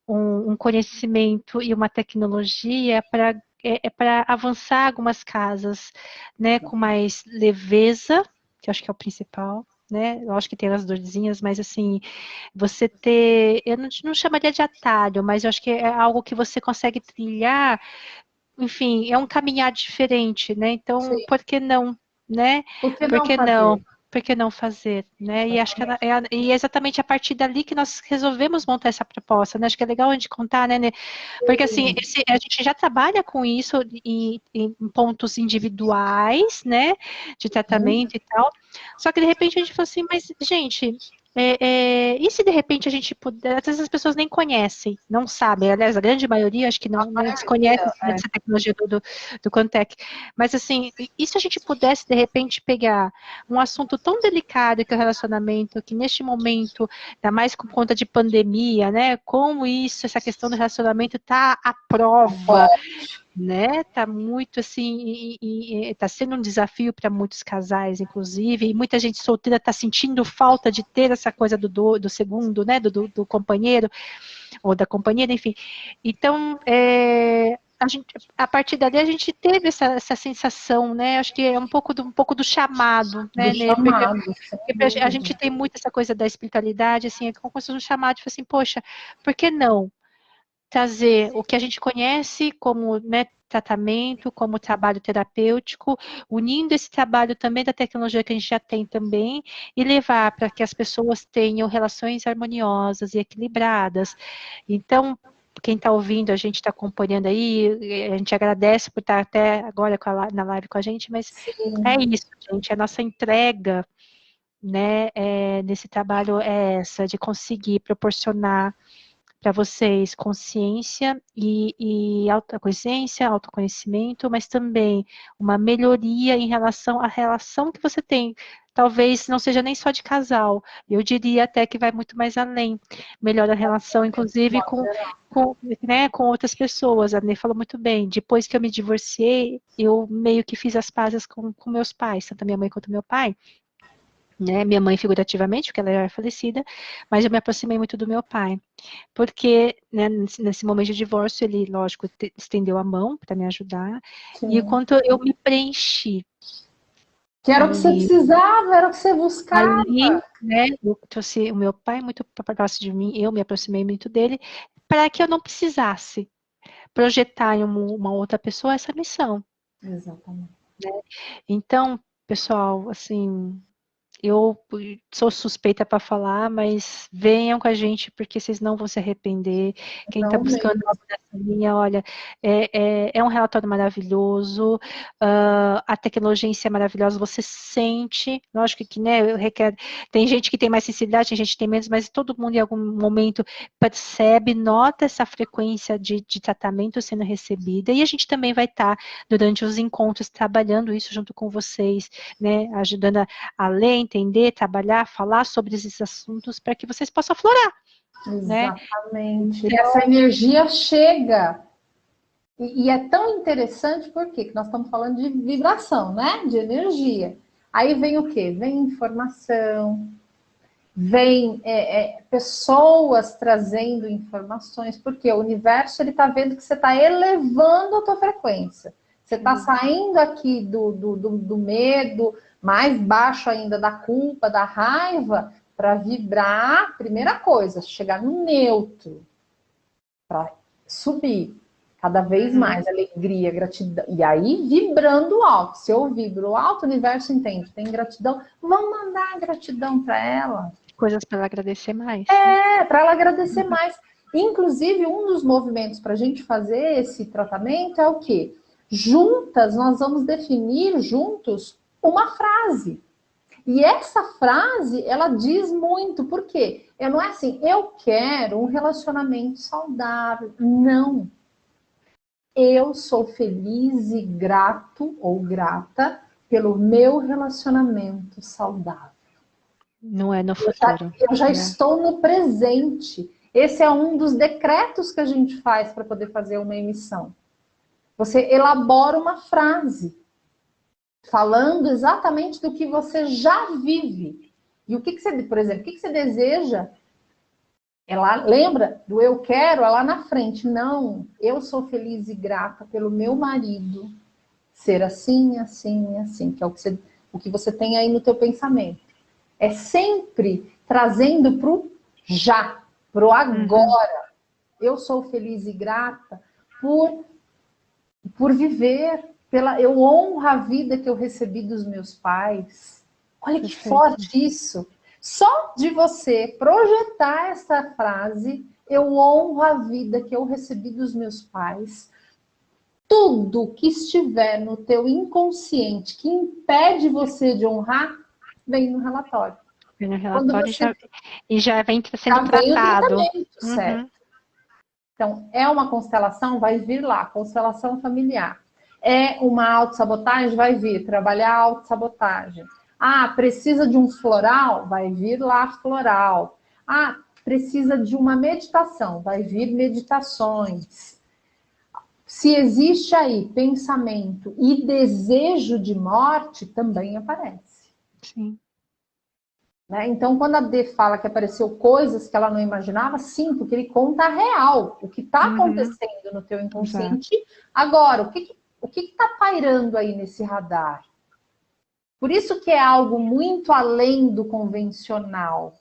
um conhecimento e uma tecnologia para avançar algumas casas, né, com mais leveza, que eu acho que é o principal, né, eu acho que tem as dorzinhas, mas assim, você ter, eu não chamaria de atalho, mas eu acho que é algo que você consegue trilhar, enfim, é um caminhar diferente, né, então, Sim. por que não, né, Por que não fazer? Por que não fazer, né? E acho que é exatamente a partir dali que nós resolvemos montar essa proposta, né? Acho que é legal a gente contar, né? Porque assim, a gente já trabalha com isso em pontos individuais, né? De tratamento e tal. Só que de repente a gente falou assim, mas, gente, e se de repente a gente puder, às vezes as pessoas nem conhecem, não sabem, aliás, a grande maioria acho que não desconhece essa tecnologia do Contec, mas assim, e se a gente pudesse de repente pegar um assunto tão delicado que é o relacionamento, que neste momento, ainda mais com conta de pandemia, né, como essa questão do relacionamento está à prova, né? Tá muito assim, tá sendo um desafio para muitos casais, inclusive, e muita gente solteira tá sentindo falta de ter essa coisa do segundo, né? Do companheiro, ou da companheira, enfim. Então, a partir dali a gente teve essa sensação, né? Acho que é um pouco do chamado, né? Porque a gente tem muito essa coisa da espiritualidade, assim, é como se fosse um chamado, tipo assim, poxa, por que não trazer o que a gente conhece como, né, tratamento, como trabalho terapêutico, unindo esse trabalho também da tecnologia que a gente já tem também, e levar para que as pessoas tenham relações harmoniosas e equilibradas. Então, quem está ouvindo, a gente está acompanhando aí, a gente agradece por estar até agora na live com a gente, mas é isso, gente, a nossa entrega, né, nesse trabalho é essa, de conseguir proporcionar para vocês consciência e autoconsciência, autoconhecimento, mas também uma melhoria em relação à relação que você tem. Talvez não seja nem só de casal, eu diria até que vai muito mais além. Melhora a relação, inclusive, né, com outras pessoas. A Nê falou muito bem, depois que eu me divorciei, eu meio que fiz as pazes com meus pais, tanto a minha mãe quanto meu pai. Né, minha mãe figurativamente, porque ela já é falecida, mas eu me aproximei muito do meu pai, porque né, nesse momento de divórcio ele, lógico, estendeu a mão para me ajudar, e quanto eu me preenchi. Que era o que você precisava, era o que você buscava. Ali, né, eu trouxe o meu pai muito próximo de mim, eu me aproximei muito dele, para que eu não precisasse projetar em uma outra pessoa essa missão. Exatamente. Né? Então, pessoal, assim, eu sou suspeita para falar, mas venham com a gente, porque vocês não vão se arrepender. Quem está buscando algo dessa linha, olha, é um relatório maravilhoso, a tecnologia em si é maravilhosa, você sente, lógico que, né, tem gente que tem mais sensibilidade, tem gente que tem menos, mas todo mundo em algum momento percebe, nota essa frequência de tratamento sendo recebida, e a gente também vai estar, durante os encontros, trabalhando isso junto com vocês, né, ajudando a ler, entender, trabalhar, falar sobre esses assuntos para que vocês possam aflorar. Exatamente. Né? E essa energia chega. E é tão interessante porque nós estamos falando de vibração, né? De energia. Aí vem o quê? Vem informação. vem pessoas trazendo informações, porque o universo ele está vendo que você está elevando a tua frequência. Você está saindo aqui do medo, mais baixo ainda da culpa, da raiva, para vibrar, primeira coisa, chegar no neutro, para subir cada vez mais alegria, gratidão. E aí, vibrando alto. Se eu vibro alto, o universo entende. Tem gratidão, vamos mandar gratidão para ela. Coisas para ela agradecer mais. Para ela agradecer mais. Inclusive, um dos movimentos para a gente fazer esse tratamento é o quê? Juntas, nós vamos definir juntos uma frase. E essa frase, ela diz muito. Por quê? Não é assim, eu quero um relacionamento saudável. Não. Eu sou feliz e grato ou grata pelo meu relacionamento saudável. Não é no futuro. Eu já estou no presente. Esse é um dos decretos que a gente faz para poder fazer uma emissão. Você elabora uma frase falando exatamente do que você já vive. E o que você, por exemplo, o que você deseja? Ela lembra do eu quero, é lá na frente. Não, eu sou feliz e grata pelo meu marido ser assim, assim, assim, que é o que você tem aí no teu pensamento. É sempre trazendo para o já, para o agora. Eu sou feliz e grata por viver, eu honro a vida que eu recebi dos meus pais. Olha que forte isso. Só de você projetar essa frase, eu honro a vida que eu recebi dos meus pais. Tudo que estiver no teu inconsciente que impede você de honrar, vem no relatório. Vem no relatório e já vem sendo tratado. Certo. Então, é uma constelação, vai vir lá, constelação familiar. É uma autossabotagem, vai vir, trabalhar a autossabotagem. Ah, precisa de um floral? Vai vir lá floral. Ah, precisa de uma meditação? Vai vir meditações. Se existe aí pensamento e desejo de morte, também aparece. Sim. Né? Então, quando a Dê fala que apareceu coisas que ela não imaginava, sim, porque ele conta a real, o que está acontecendo no teu inconsciente. Agora, o que está pairando aí nesse radar? Por isso que é algo muito além do convencional.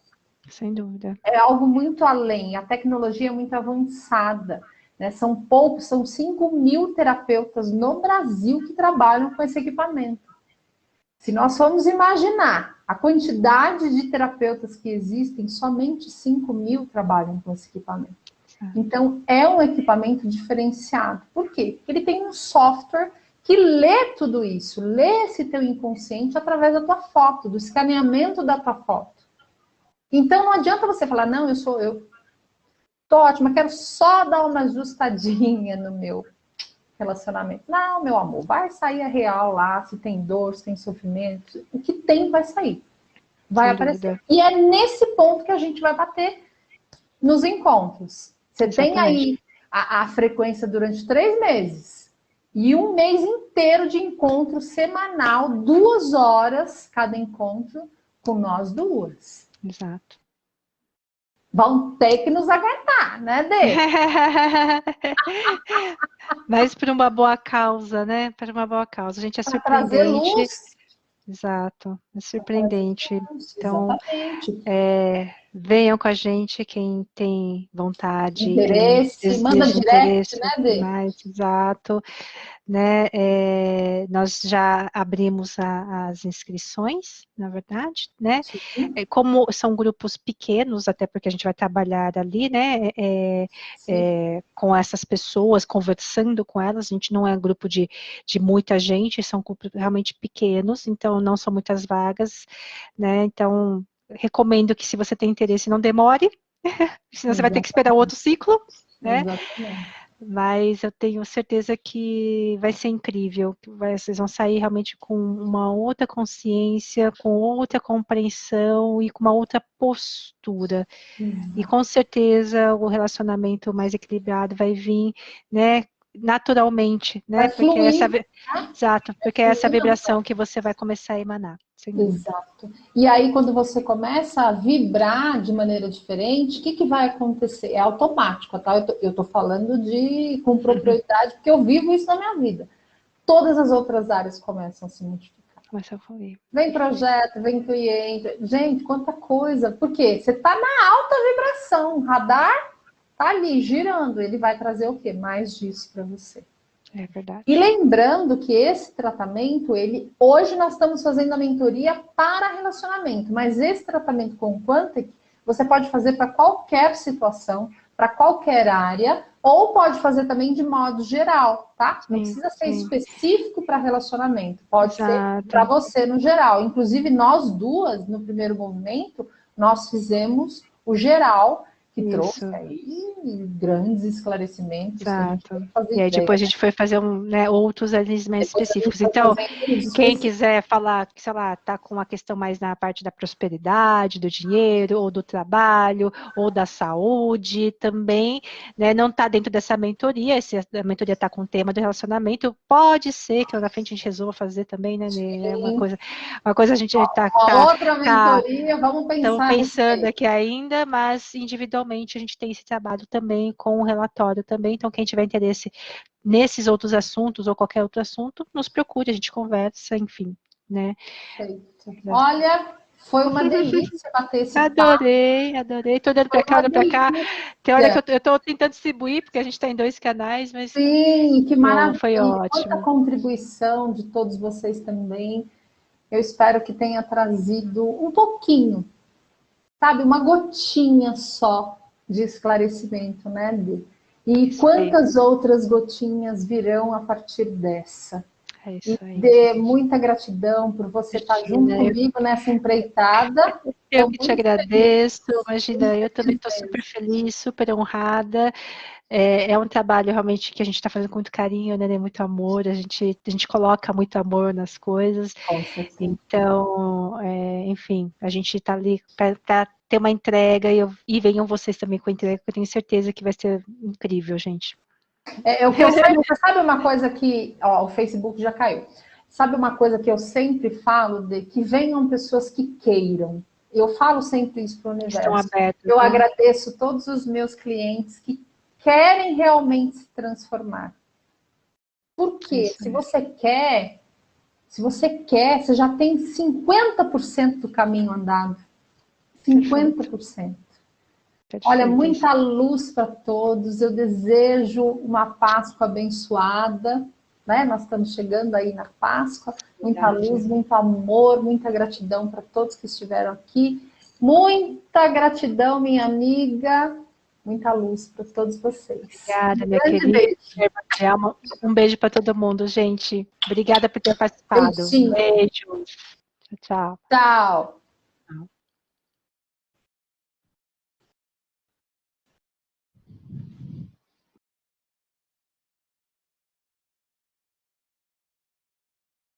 Sem dúvida. É algo muito além. A tecnologia é muito avançada. Né? São 5.000 terapeutas no Brasil que trabalham com esse equipamento. Se nós formos imaginar a quantidade de terapeutas que existem, somente 5.000 trabalham com esse equipamento. Então, é um equipamento diferenciado. Por quê? Porque ele tem um software que lê tudo isso, lê esse teu inconsciente através da tua foto, do escaneamento da tua foto. Então, não adianta você falar, não, eu tô ótima, quero só dar uma ajustadinha no meu relacionamento. Não, meu amor, vai sair a real lá, se tem dor, se tem sofrimento, o que tem vai sair. Vai aparecer. E é nesse ponto que a gente vai bater nos encontros. Você tem aí a frequência durante 3 meses e um mês inteiro de encontro semanal, 2 horas cada encontro com nós duas. Exato. Vão ter que nos aguentar, né, Dê? Mas por uma boa causa, né? Para uma boa causa. A gente é surpreendente. Trazer luz. Exato, é surpreendente. Então, venham com a gente quem tem vontade, interesse, manda direct, né, Dê? Mais, exato. Né? Nós já abrimos as inscrições, na verdade, né? Como são grupos pequenos, até porque a gente vai trabalhar ali, né? Com essas pessoas, conversando com elas, a gente não é um grupo de muita gente, são grupos realmente pequenos, então não são muitas vagas, né? Então, recomendo que se você tem interesse, não demore, senão você vai ter que esperar outro ciclo, né? Exatamente. Mas eu tenho certeza que vai ser incrível, que vocês vão sair realmente com uma outra consciência, com outra compreensão e com uma outra postura. E com certeza o relacionamento mais equilibrado vai vir, né, naturalmente, né? Vai Porque essa, fluir, exato, porque é essa vibração que você vai começar a emanar. Exato. E aí, quando você começa a vibrar de maneira diferente, o que, que vai acontecer? É automático, tá? Eu tô falando com propriedade, porque eu vivo isso na minha vida. Todas as outras áreas começam a se multiplicar. Começa a fluir. Vem projeto, vem cliente. Gente, quanta coisa. Por quê? Você tá na alta vibração. O radar tá ali, girando. Ele vai trazer o quê? Mais disso para você. É verdade. E lembrando que esse tratamento, hoje nós estamos fazendo a mentoria para relacionamento, mas esse tratamento com o Quantic, você pode fazer para qualquer situação, para qualquer área, ou pode fazer também de modo geral, tá? Não precisa ser específico para relacionamento, pode ser para você no geral. Inclusive, nós duas, no primeiro movimento, nós fizemos o geral, que trouxe aí grandes esclarecimentos. Exato. E aí depois a gente foi fazer outros alimentos específicos. Então, quem quiser falar, sei lá, tá com uma questão mais na parte da prosperidade, do dinheiro, ou do trabalho, ou da saúde, também, né, não está dentro dessa mentoria, a mentoria está com o tema do relacionamento, pode ser que lá na frente a gente resolva fazer também, né, uma coisa a gente está outra mentoria, vamos pensar. Estamos pensando aqui ainda, mas individualmente a gente tem esse trabalho também com o relatório também, então quem tiver interesse nesses outros assuntos ou qualquer outro assunto, nos procure, a gente conversa, enfim, né? Olha, foi uma delícia bater esse papo. Adorei, tô olhando para cá, olhando para cá, tem hora que eu tô tentando distribuir, porque a gente está em 2 canais, mas sim, que maravilha, foi ótimo. Quanta contribuição de todos vocês também, eu espero que tenha trazido um pouquinho, sabe, uma gotinha só de esclarecimento, né, Dê? E isso quantas outras gotinhas virão a partir dessa? É isso aí. Dê muita gratidão por você estar junto comigo nessa empreitada. Eu que te agradeço, imagina, eu também estou super feliz, super honrada. É um trabalho realmente que a gente está fazendo com muito carinho, né? Muito amor, a gente coloca muito amor nas coisas. Então, enfim, a gente está ali para ter uma entrega e venham vocês também com a entrega, que eu tenho certeza que vai ser incrível, gente. Você sabe uma coisa que... Ó, o Facebook já caiu. Sabe uma coisa que eu sempre falo? Que venham pessoas que queiram. Eu falo sempre isso para o universo. Estão abertos, eu agradeço todos os meus clientes que querem realmente se transformar. Porque se você quer, você já tem 50% do caminho andado. 50%. Olha, muita luz para todos. Eu desejo uma Páscoa abençoada, né? Nós estamos chegando aí na Páscoa. Muita luz, muito amor, muita gratidão para todos que estiveram aqui. Muita gratidão, minha amiga. Muita luz para todos vocês. Obrigada, minha querida. Um beijo para todo mundo, gente. Obrigada por ter participado. Beijinho. Beijo. Tchau. Tchau.